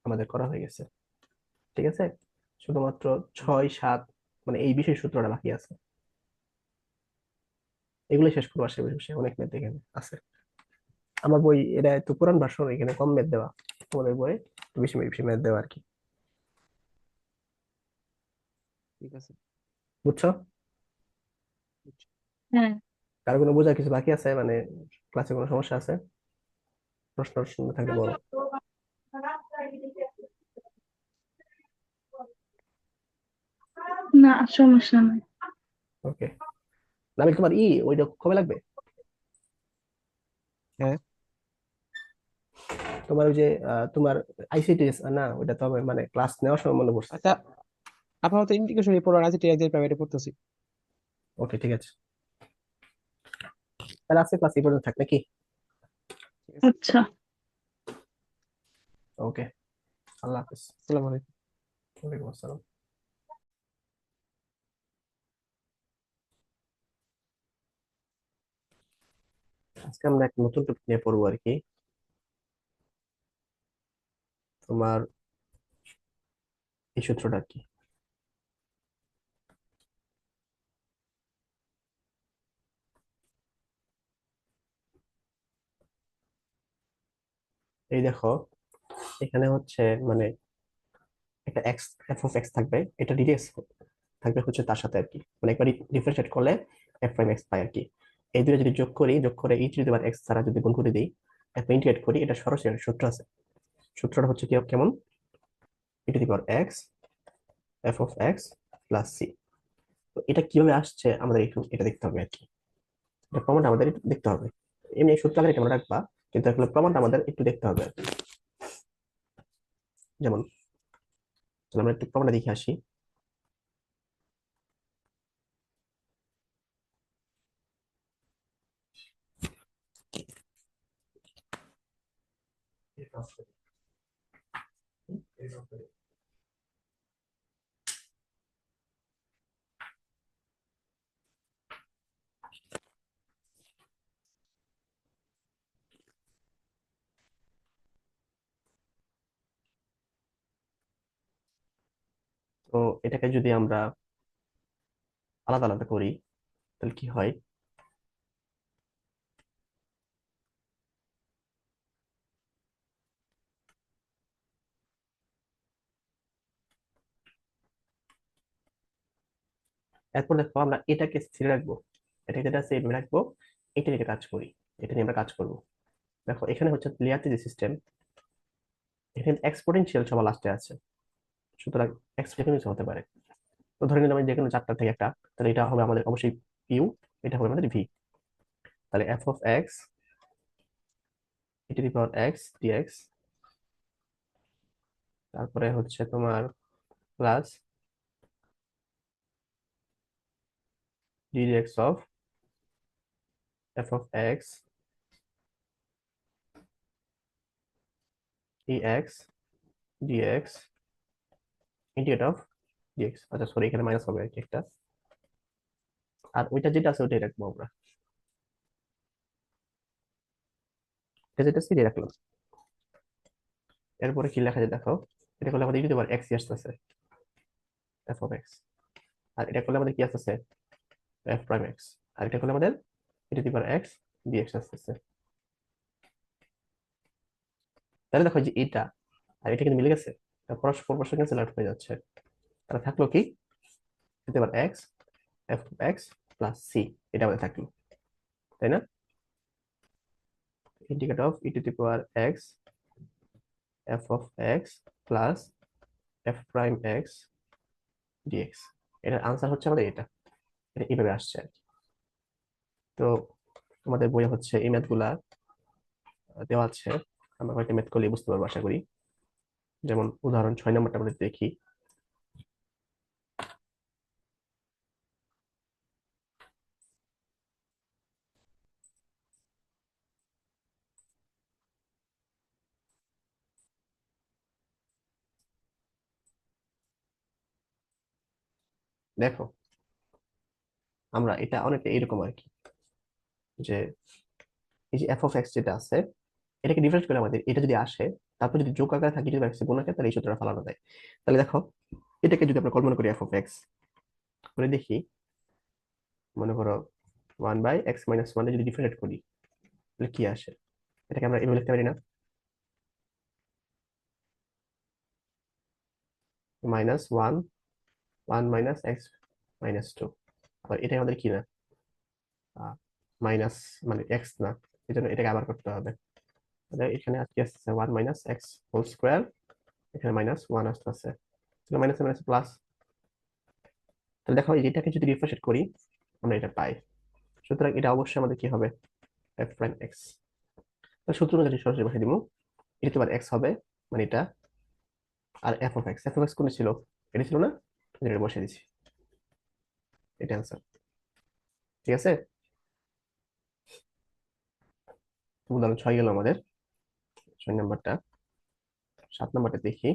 আমাদের করা হয়ে গেছে। ঠিক আছে, শুধুমাত্র 6 7 মানে এই বিশেষ সূত্রটা বাকি আছে, এগুলো শেষ করবো আসে বসে বসে, অনেক ম্যাথ এখানে আছে। আমার বই এটা একটু পুরান ভার্সন, এখানে কম ম্যাথ দেওয়া, তোমাদের বইয়ে একটু বেশি বেশি ম্যাথ দেওয়া আর কি। ঠিক আছে। বুঝছো? হ্যাঁ। কারো কোনো বোঝার কিছু বাকি আছে মানে, ক্লাসে কোনো সমস্যা আছে? প্রশ্ন টশ্ন থাকলে বলো। না, সমস্যা নাই। ওকে, নাবিল তোমার ওইটা কবে লাগবে? হ্যাঁ। তোমার ওই যে তোমার আইসিটি না, ওইটা তো হবে মানে ক্লাস নেওয়ার সময় মনে পড়ছে। আচ্ছা, আপাতত ইন্টিগ্রেশন পড়ার আছে, ঠিক আছে, প্রাইভেটে পড়তেছি। ওকে ঠিক আছে, তাহলে আজকে ক্লাস এই পর্যন্ত থাক নাকি? ঠিক আছে। আচ্ছা। ওকে, আল্লাহ হাফিজ। আসসালামু আলাইকুম। ওয়ালাইকুম আসসালাম। আজকে আমরা এক নতুন টপিক নিয়ে পড়বো আর কি, তোমার এই সূত্রটা আর কি। এই দেখো, এখানে হচ্ছে মানে একটা এক্স, এফ অফ এক্স থাকবে, এটা ডিডিএক্স থাকবে হচ্ছে তার সাথে আর কি, মানে একবার ডিফারেন্সিয়েট করলে এফ প্রাইম এক্স পাই আর কি। এই দুটো যদি যোগ করি, যোগ করে ই টু দি পাওয়ার এক্স দ্বারা যদি গুণ করে দিই, এরপর ইন্টিগ্রেট করি, এটা সরাসরি একটা সূত্র আছে। সূত্রটা হচ্ছে কি কেমন, e to the power x f of x plus c. তো এটা কিভাবে আসছে আমাদের একটু এটা দেখতে হবে আর কি, এটা প্রমাণটা আমাদের একটু দেখতে হবে। এমনি এই সূত্র আকারে কেমন রাখবা, কিন্তু আসলে প্রমাণটা আমাদের একটু দেখতে হবে আর কি। যেমন চলো আমরা একটু প্রমাণটা দেখে আসি। তো এটাকে যদি আমরা আলাদা আলাদা করি তাহলে কি হয়, এরপর দেখো আমরা এটাকে স্থির রাখবো, এটা যেটা আছে এভাবে রাখবো, এটা নিয়ে কাজ করি, এটা নিয়ে আমরা কাজ করব। দেখো এখানে হচ্ছে লিয়াতে যে সিস্টেম, এখানে এক্সপোনেনশিয়াল সবার লাস্টে আছে, সুতরাং এক্স যে কোনো কিছু হতে পারে। তো ধরে নিলাম আমি যে কোনো চারটা থেকে একটা, তাহলে এটা হবে আমাদের অবশ্যই ইউ, এটা হবে আমাদের ভি। তাহলে f of x e to the power x dx, তারপরে হচ্ছে তোমার plus d dx of f of x e x dx integrate of dx. আচ্ছা সরি, এখানে মাইনাস হবে আর কি একটা, আর ওইটা যেটা আছে ওইটাই রাখবো আমরা, এটা যেটা সিরিয়াল রাখলাম। এরপরে কি লেখা যায় দেখো, এটা করলে আমাদের e to the power x আসতেছে এফ অফ এক্স, আর এটা করলে আমাদের কি আসতেছে এফ প্রাইম এক্স, আর এটা করলে আমাদের e to the power x dx আসতেছে। তাহলে দেখো যে এটা আর এটা কিন্তু মিলে গেছে, এটা পরস্পর পরস্পর ক্যান্সেল আউট হয়ে যাচ্ছে। তাহলে থাকলো কি, e to the power x f of x plus c, এটা আমাদের থাকলো, তাই না? Integrate of e to the power x f of x plus f prime x dx, এটার আনসার হচ্ছে আমাদের এটা। এটা এইভাবে আসছে আর কি। তো তোমাদের বইয়ে হচ্ছে এই ম্যাথ গুলা দেওয়া আছে, আমরা কয়েকটা ম্যাথ করলে বুঝতে পারবো আশা করি। যেমন উদাহরণ 6 নম্বরটা আমরা দেখি। দেখো আমরা এটা অনেকটা এইরকম আর কি, যে এই যে এফ অফ এক্স যেটা আছে, এটাকে ডিফারেন্স করে আমাদের এটা যদি আসে, তারপর যদি যোগ আকারে থাকে, যদি এক্স গুণ আকারে, তাহলে এই সূত্রটা ফেলানো যায়। তাহলে দেখো এটাকে যদি আমরা কল্পনা করি এফ অফ এক্স করে দেখি, মনে করো 1/x - 1 যদি ডিফারেন্ট করি, তাহলে কি আসে? এটাকে আমরা এভাবে লিখতে পারি না, -1 1 - x - 2। আবার এটাই আমাদের কি না, মাইনাস, মানে এক্স না, এই জন্য এটাকে আবার করতে হবে। তাহলে এখানে আজকে আসছে 1 - x² এখানে -1 আসতেছে, মাইনাস মাইনাস প্লাস। তাহলে দেখো এটাকে যদি রিফ্রেশ করি, আমরা এটা পাই। সুতরাং এটা অবশ্যই আমাদের কি হবে, এফ প্রাইম এক্স। তাহলে সূত্র অনুযায়ী সরাসরি বসে দিব, এটা তোমার এক্স হবে, মানে এটা। আর এফ অফ এক্স কোন ছিল, এটা ছিল না, এটা বসে দিছি, এটা অ্যান্সার। ঠিক আছে, উদাহরণ 6 গেল আমাদের, 6 নাম্বারটা। 7 নাম্বারটা দেখি।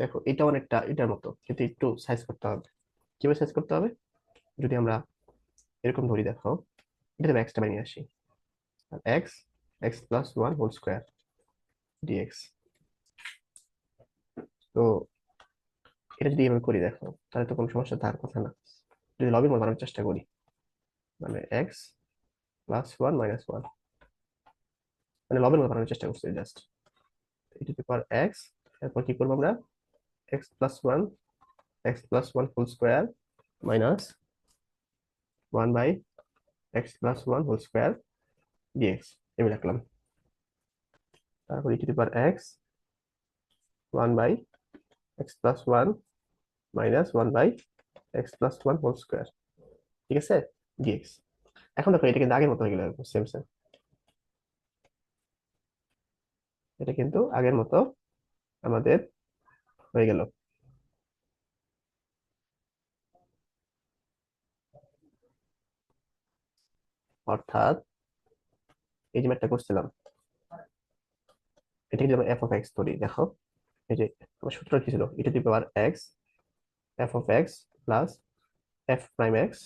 দেখো এটা অনেকটা এটার মতো, কিন্তু একটু সাইজ করতে হবে। কিভাবে সাইজ করতে হবে, যদি আমরা এরকম ধরি, দেখো এটা আমি এক্সটা বানিয়ে আসি, আর এক্স x+1² ডিএক্স। তো এটা যদি এভাবে করি, দেখো তাহলে তো কোনো সমস্যা থাকার কথা না। যদি লবের মতো বানানোর চেষ্টা করি, মানে x+1 - 1, মানে লবের মতো বানানোর চেষ্টা করছি জাস্ট, e⁻x। এরপর কি করবো আমরা, x+1 মাইনাস 1/x+1² ডিএক্স, এভাবে লিখলাম। তারপর e⁻x 1/x+1 মাইনাস 1/x+1², ঠিক আছে, ডিএক্স। এখন দেখো এটা কিন্তু আগের মতো হয়ে গেল, সেম সেম, এটা কিন্তু আগের মতো আমাদের হয়ে গেল। অর্থাৎ এই যে ম্যাথটা করছিলাম, এটা যদি আমরা এফ অফ এক্স ধরি, দেখো এই যে আমার সূত্র কি ছিল, e⁻x f(x) plus f prime x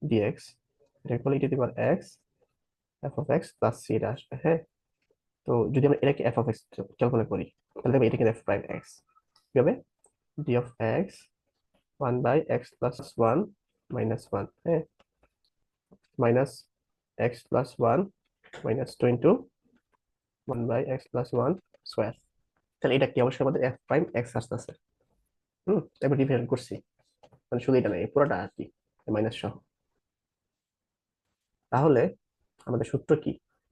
dx. এটা করলে e⁻x f(x) প্লাস সি এটা আসবে, হ্যাঁ। তো যদি আমরা এটাকে এফ অফ এক্স কল্পনা করি, তাহলে দেখবে এটা কিন্তু এফ প্রাইম এক্স। কি হবে, ডি অফ এক্স 1/x+1 -1, হ্যাঁ, মাইনাস x+1 -2 ইন্টু 1/x+1²। তাহলে এটা কি, অবশ্যই আমাদের এফ প্রাইম এক্স আসতেছে। এবার ডিফারেন্ট করছি, মানে শুধু এটা না, এই পুরোটা আর কি, মাইনাস সহ। তাহলে আমাদের সূত্র কি,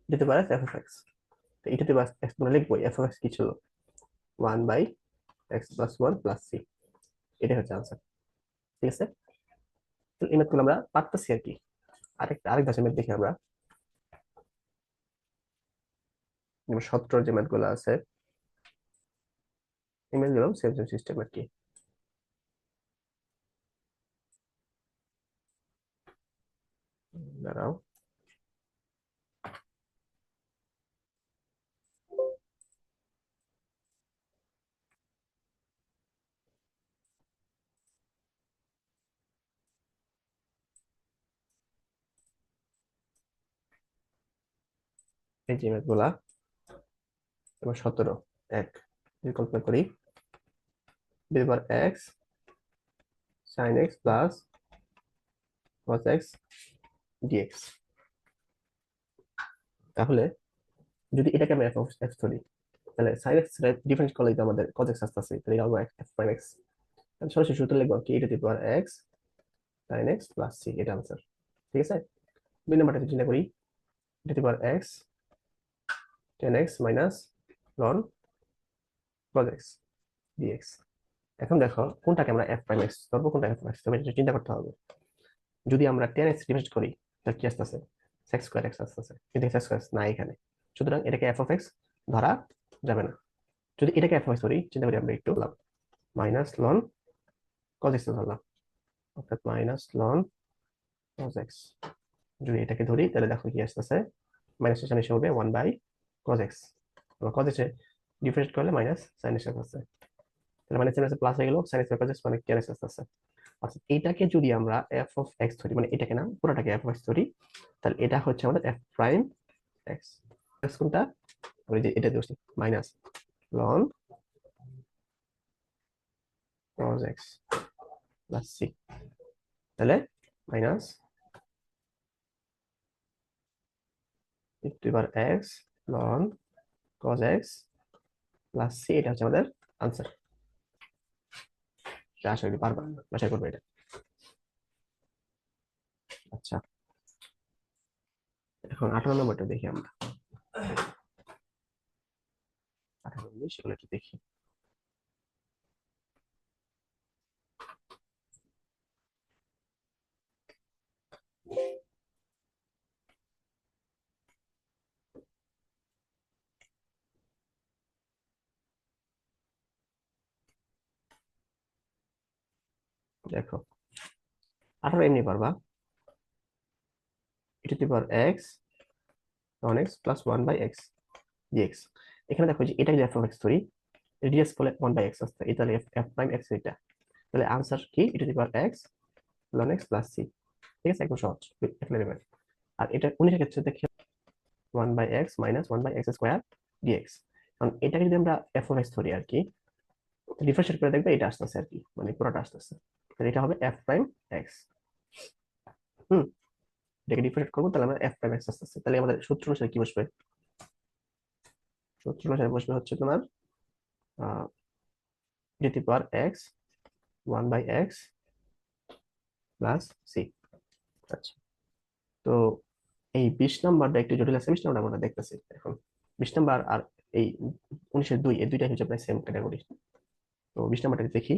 দিতে পারে এফ অফ এক্স। তো এটা দিতে এক্স মানে লিখবো, এফ অফ এক্স কি ছিল, 1/x+1 প্লাস সি, এটাই হচ্ছে আনসার। ঠিক আছে, তো এই ম্যাথগুলো আমরা পারতেছি আর কি। আরেক ধাঁচের ম্যাথ দেখি আমরা, যেমন 17 যে ম্যাথগুলো আছে, এই ম্যাথগুলো সেম সেম সিস্টেম আর কি। দাঁড়াও, এই যে ম্যাথগুলা, এবার 17 এক, যদি কল্পনা করি, এবার x sine x plus cos x dx. তাহলে যদি এটাকে আমি এফ অফ এক্স ধরি, তাহলে সাইন এক্স ডিফারেন্স করলে তো আমাদের কজ এক্স আসতেছে, তাহলে এটা এফ প্রাইম এক্স। তাহলে সরাসরি সূত্র লিখবো কি, এটা to the power x sine x plus c, এটা আনসার। ঠিক আছে, দুই নাম্বারটা চিন্তা করি, এটা to the power x tan x minus ln cos x dx. এখন দেখো কোনটাকে আমরা এফ প্রাইম এক্স ধরবো, কোনটা এফ এক্স ধরবো, এটা চিন্তা করতে হবে। যদি আমরা টেন এক্স ডিভাইড করি তাহলে কি আসতেছে, সেক্স স্কোয়ার এক্স আসতেছে, কিন্তু এক্স স্কোয়ার না এখানে, সুতরাং এটাকে এফ অফ এক্স ধরা যাবে না। যদি এটাকে এফ অফ এক্স ধরি, চিন্তা করি আমরা একটু, মাইনাস লন কজ এক্স ধরলাম, অর্থাৎ মাইনাস লন কজ এক্স। যদি এটাকে ধরি তাহলে দেখো কি আসতেছে, মাইনাস এর সামনে এসে হবে 1/cos x। cos x a different করলে মাইনাস sin x আসছে, তাহলে মাইনাস sin x প্লাস হয়ে গেল, sin x cos x মানে tan x আসছে। অর্থাৎ এটাকে যদি আমরা f অফ x ধরি, মানে এটাকে না পুরোটাকে f অফ x ধরি, তাহলে এটা হচ্ছে আমাদের f প্রাইম x। x কোনটা, আমরা যে এটা দিচ্ছি minus ln cos x plus c, তাহলে minus e to the power x ln cos x plus c, এটা হচ্ছে আমাদের আনসার। আশা করি পারবা, আশা করবো এটা। আচ্ছা, এখন 18 নম্বরটা দেখি আমরা, 18 সেগুলো একটু দেখি। দেখো 18 এমনি পারবা, e to the power x ln x plus 1/x dx। এখানে দেখো যে এটা যদি f অফ x ধরি, dx বলে 1/x আসছে, এটা তাহলে f প্রাইম x এটা, তাহলে আনসার কি e to the power x ln x plus c। ঠিক আছে, একদম সহজ, এক্সপ্লেনেবল। আর এটা 19 এর ক্ষেত্রে দেখি 1/x minus 1/x square dx। কারণ এটাকে যদি আমরা f অফ x ধরি আর কি, ডিফারেন্সিয়েট করে দেখবে এটা আসতেছে আর কি, মানে পুরোটা আসতেছে, তাহলে এটা হবে f প্রাইম x। হুম, এটাকে ডিফারেন্ট করবো, তাহলে আমরা f প্রাইম x আসতেছে, তাহলে আমাদের সূত্র অনুসারে কি বসবে, সূত্র অনুসারে বসবে হচ্ছে তোমার e to the power x 1/x plus c। আচ্ছা, তো এই 20 নাম্বারটা একটু জটিল আছে, 20 নাম্বার আমরা দেখতেছি এখন। 20 নাম্বার আর এই 19-এর 2, এই দুইটাই হচ্ছে প্রায় সেম ক্যাটাগরি। তো 20 নাম্বারটা দেখি,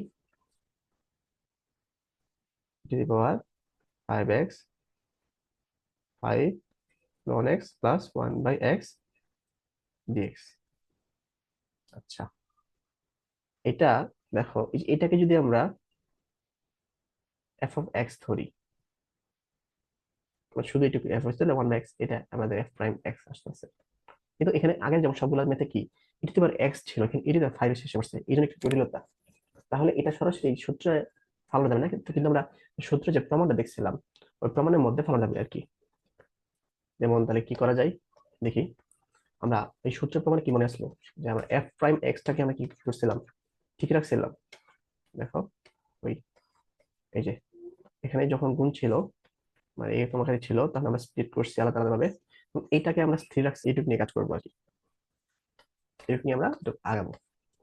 e to the power 5x 5 ln x plus 1/x dx। আচ্ছা, এটা দেখো এটাকে যদি আমরা f অফ x ধরি, মানে শুধু এটুকু f হচ্ছে 1/x, এটা আমাদের f প্রাইম x আসতেছে। কিন্তু এখানে আগের যেমন সবগুলো মেথে কি e to the power x ছিল, কিন্তু e টু দি পাওয়ার 5 এর শেষে বসছে, এই জন্য একটু জটিলতা। তাহলে এটা সরাসরি এই সূত্রে ফলানো যাবে না, কিন্তু আমরা সূত্রে যে প্রমাণটা দেখছিলাম ওই প্রমাণের মধ্যে ফলানো যাবে আর কি। যেমন তাহলে কি করা যায় দেখি, আমরা এই সূত্রের প্রমাণে কি মনে আসলো, যে আমরা এফ প্রাইম এক্সটাকে আমরা কি করছিলাম, ঠিক রাখছিলাম। দেখো ওই এই যে এখানে যখন গুণ ছিল, মানে এই তোমার কাছে ছিল, তখন আমরা স্প্লিট করছি আলাদা আলাদা ভাবে, এবং এইটাকে আমরা স্থির রাখছি, এইটুকু নিয়ে কাজ করবো আর কি, এইটুকু নিয়ে আমরা একটু আগাবো,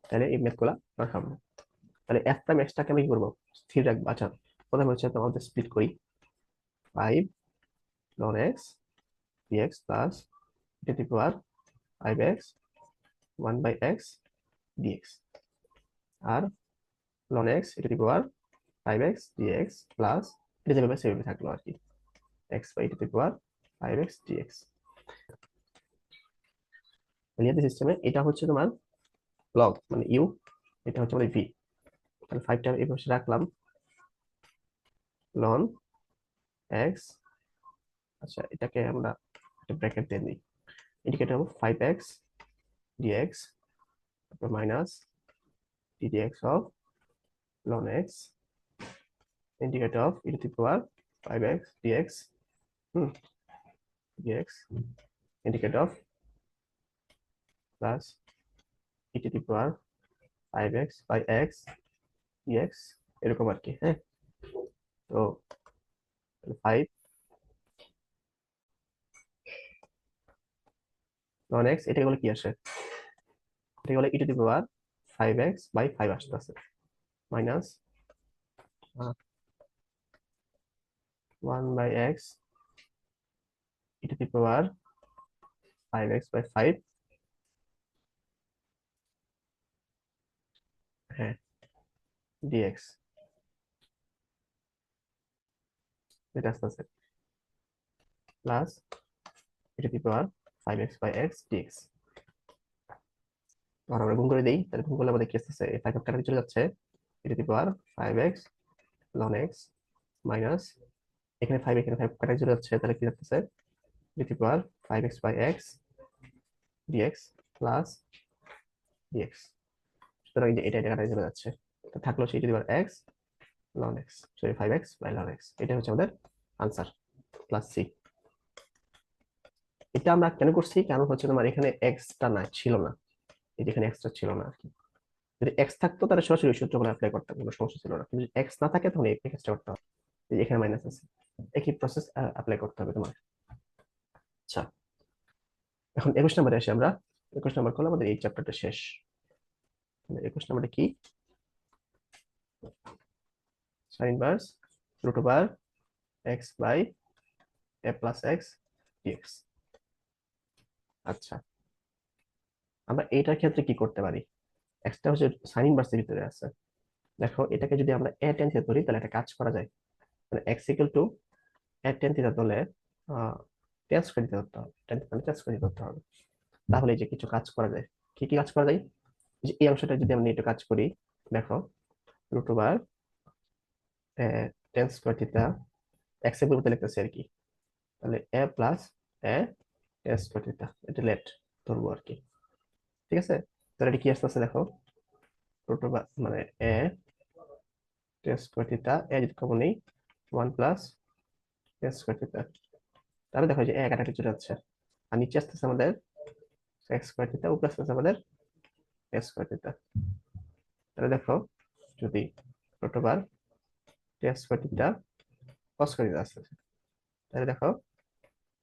তাহলে এই ম্যাথ গুলা আমরা খাবো। তাহলে এফ প্রাইম এক্সটাকে আমি কি করবো, স্থির রাখবো। আচ্ছা, প্রথমে হচ্ছে তোমাদের স্প্লিট করি, 5 ln x dx plus e to the power 5x 1/x dx, আর ln x e to the power 5x dx plus এটা যেভাবে সেভাবে থাকলো আর কি, x by e to the power 5x dx। Linear সিস্টেমে এটা হচ্ছে তোমার লগ মানে ইউ, এটা হচ্ছে আমাদের ভি, তাহলে 5টা এই পাশে রাখলাম ln x। আচ্ছা, এটাকে আমরা একটা ব্র্যাকেট দিয়ে দিই, এটাকে হবে 5x dx, তারপর minus ddx of ln x integrate of e to the power 5x dx, hmm, dx integrate of plus e to the power 5x by x dx, এরকম আর কি। হ্যাঁ, তো 5 লন এক্স, এটাকে বলে কি আসে, এটাকে বলে ই to the power 5x by 5 আসতেছে, minus 1 by x e to the power 5x by 5, হ্যাঁ, ডিএক্স, এটা আসতেছে plus e to the power 5x by x dx. আর আমরা গুণ করে দিই, তাহলে গুণ করলে আমাদের কি আসতেছে, এই 5 কাটাতে চলে যাচ্ছে, e to the power 5x লন এক্স মাইনাস, এখানে 5 এখানে 5 কাটাতে চলে যাচ্ছে, তাহলে কি আসতেছে, e to the power 5x by x dx plus dx. সুতরাং এই যে এটা কাটাতে চলে যাচ্ছে, তো থাকলো সেই e to the power x loan x, sorry 5x by লন এক্স, এটা হচ্ছে আমাদের আনসার, প্লাস সি। এটা আমরা কেন করছি, কারণ হচ্ছে তোমার এখানে এক্সটা না ছিল না, এই যে এখানে এক্সটা ছিল না আর কি। যদি এক্স থাকতো তাহলে সরাসরি ওই সূত্রগুলো অ্যাপ্লাই করতাম, কোনো সমস্যা ছিল না, কিন্তু যদি এক্স না থাকে তখন এই এক্সটা করতে হবে, এই যে এখানে মাইনাস আছে, একই প্রসেস অ্যাপ্লাই করতে হবে তোমার। আচ্ছা, এখন 21 নম্বরে আসি আমরা। 21 নম্বর করলে আমাদের এই চ্যাপ্টারটা শেষ। 21 নম্বরটা কি, sine inverse root over x by a plus x dx. আচ্ছা, আমরা এইটার ক্ষেত্রে কি করতে পারি, এক্সটা হচ্ছে সাইন ইনভার্সের ভিতরে আছে, দেখো এটাকে যদি আমরা এ টেন থিটা ধরি তাহলে একটা কাজ করা যায়, মানে এক্স ইকুয়াল টু এ টেন থিটা ধরলে টেন স্কয়ার দিতে ধরতে হবে, টেন থিটা টেন স্কয়ার দিতে ধরতে হবে। তাহলে এই যে কিছু কাজ করা যায়, কি কি কাজ করা যায়, যে এই অংশটা যদি আমরা একটু কাজ করি, দেখো root over tan square theta, x এর পরিবর্তে লিখতেছি আর কি, তাহলে a plus a tan square theta, এটা লেট ধরবো আর কি, ঠিক আছে। তাহলে এটা কি আসতেছে দেখো, রুট ওভার মানে এ টেন স্কয়ার থিটা, এ যদি কমন নেই 1 প্লাস টেন স্কয়ার থিটা, তাহলে দেখো যে এ কাটাকাটি চলে যাচ্ছে, আর নিচে আসতেছে আমাদের এক্স স্কয়ার থিটা, উপরে আসতেছে আমাদের এক্স স্কয়ার থিটা। তাহলে দেখো যদি root over tan square theta cos square theta আসতেছে, তাহলে দেখো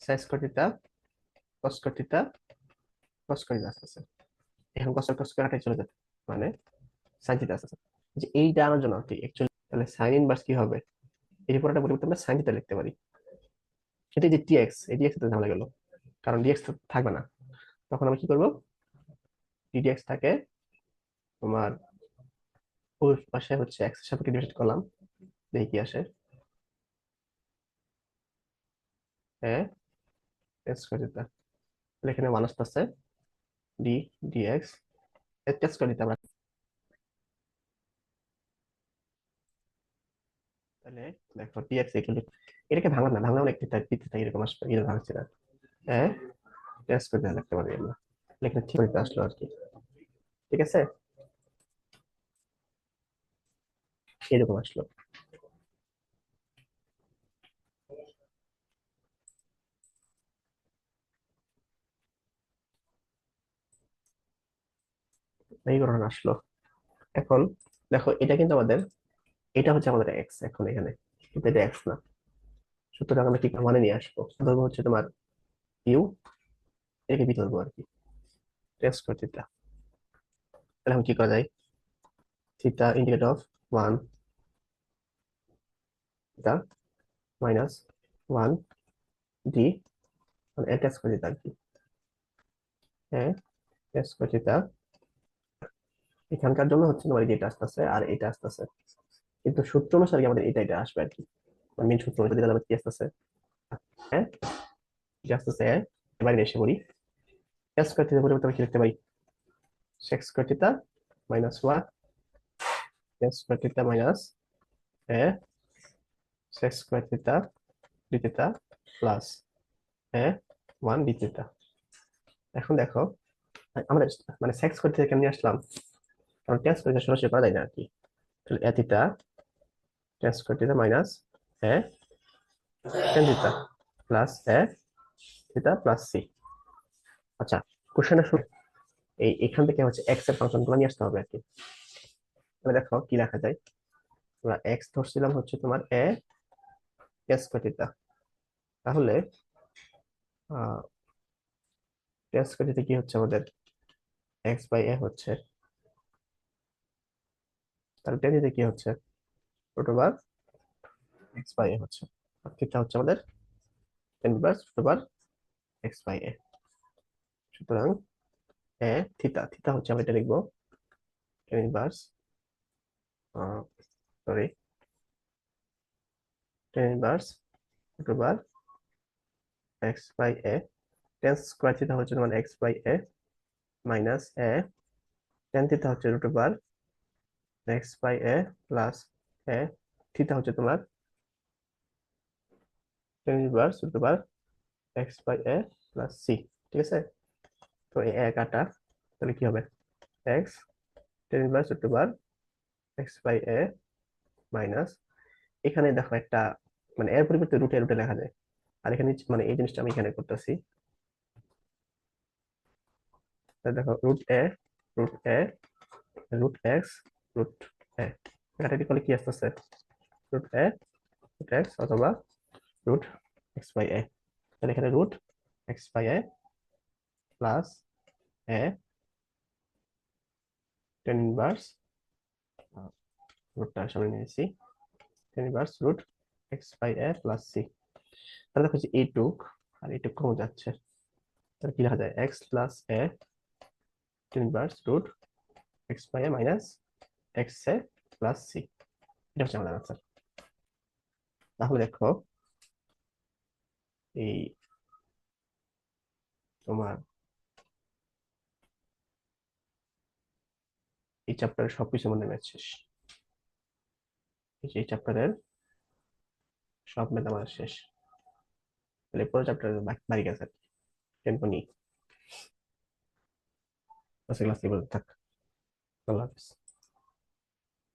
sine square theta cos square theta cos square theta আসতেছে, এখন কস স্কয়ার কাটাই চলে যাবে, মানে সাইন থিটা আসতেছে, যে এইটা আনার জন্য কি অ্যাকচুয়ালি, তাহলে সাইন ইনভার্স কি হবে, এই পুরোটা পরিবর্তে আমরা সাইন থিটা লিখতে পারি, সেটা যে টিএক্স, এই ডিএক্স এর ঝামেলা গেল, কারণ ডিএক্স থাকবে না, তখন আমরা কি করবো, ডিডিএক্স থাকে তোমার ওই পাশে হচ্ছে এক্স এর সাপেক্ষে ডিভাইড করলাম, দেখি কি আসে, হ্যাঁ টেস্ট করে দিতে, তাহলে এখানে ওয়ান আসতেছে, ডি ডিএক্স টেস্ট করে দিতে আমরা, তাহলে দেখো ডিএক্স ইকুয়াল টু, এটাকে ভাঙলাম না, ভাঙলাম না, একটি টাইপ দিতে থাকি এরকম আসবে, এটা ভাঙছি না, হ্যাঁ টেস্ট করে দেওয়া লিখতে পারি আমরা, লেখা ঠিক করে আসলো আর কি, ঠিক আছে, এরকম আসলো। এই ঘটনা আসলো। এখন দেখো এটা কিন্তু আমাদের, এটা হচ্ছে আমাদের এক্স এখন এখানে, কিন্তু এটা এক্স না, সুতরাং আমরা কি মানে নিয়ে আসবো, ধরবো হচ্ছে তোমার ইউ, একে বি ধরবো আর কি, টেস্ট করে থিটা, তাহলে এখন কি করা যায়, theta integrate of one theta minus one D, মানে এটা টেস্ট করে দিতে আর কি, হ্যাঁ টেস্ট করে থিটা, এখানকার জন্য হচ্ছে তোমার এটা আসতেছে আর এটা আসতেছে, কিন্তু সূত্র অনুসারে আমাদের এটা এটা আসবে আর কি, মেন সূত্র অনুসারে দিলে আমাদের কি আসতেছে, হ্যাঁ এটা আসতেছে, এবার এসে করি, টেস্ট করে থিটার পরিবর্তে আমরা কি লিখতে পারি, sec square theta minus one test square theta minus a sec square theta d theta plus a one d theta. এখন দেখো আমাদের মানে সেক্স স্কয়ার থিটা কেমনি আসলাম, কারণ টেন স্কয়ার থিটা সরাসরি করা যায় না আর কি, তাহলে a theta tan square theta minus a tan theta plus a theta plus c. আচ্ছা, কোশ্চেনটা শুনে এখান থেকে হচ্ছে এক্স এর ফাংশন গুলো নিয়ে আসতে হবে আর কি, তাহলে দেখো কি লেখা যায়, আমরা এক্স ধরছিলাম হচ্ছে তোমার এ স্কয়ার থিটা, তাহলে টেন স্কোয়ার থিটা কি হচ্ছে আমাদের এক্স বাই এ হচ্ছে, তাহলে টেন থিটা কি হচ্ছে root over x by a হচ্ছে, আর থিটা হচ্ছে আমাদের tan inverse root over x by a. সুতরাং এ থিটা থিটা হচ্ছে আমরা এটা লিখবো tan inverse, sorry, tan inverse root over x by a. Tan square theta হচ্ছে তোমার x by a minus a, tan theta হচ্ছে root over x by a plus a, theta হচ্ছে তোমার tan inverse root over x by a plus c. ঠিক আছে, তো এই a কাটা, তাহলে কি হবে x tan inverse root over x by a minus, এখানে দেখো একটা মানে এর পরিবর্তে রুটে রুটে লেখা যায়, আর এখানে মানে এই জিনিসটা আমি এখানে করতেছি। তাহলে দেখো root a root x root a, কাটাটি করলে কি আসতেছে রুট এ রুট এক্স অথবা রুট এক্স বাই এ। তাহলে এখানে root x by a plus a tan inverse, রুটটা সামনে নিয়েছি, tan inverse root x by a plus c. তাহলে দেখো যে এইটুক আর এইটুক কমে যাচ্ছে, তাহলে কি লেখা যায় x plus a tan inverse root x by a minus x a plus c. এটা হচ্ছে আমাদের আনসার। তাহলে দেখো এই তোমার এই চ্যাপ্টারের সবকিছু মনে ম্যাথ শেষ, এই যে এই চ্যাপ্টারের সব ম্যাথ আমার শেষ, তাহলে পুরো চ্যাপ্টার বাকি গেছে টেন পনি। ক্লাস থাক, আল্লাহ হাফিজ।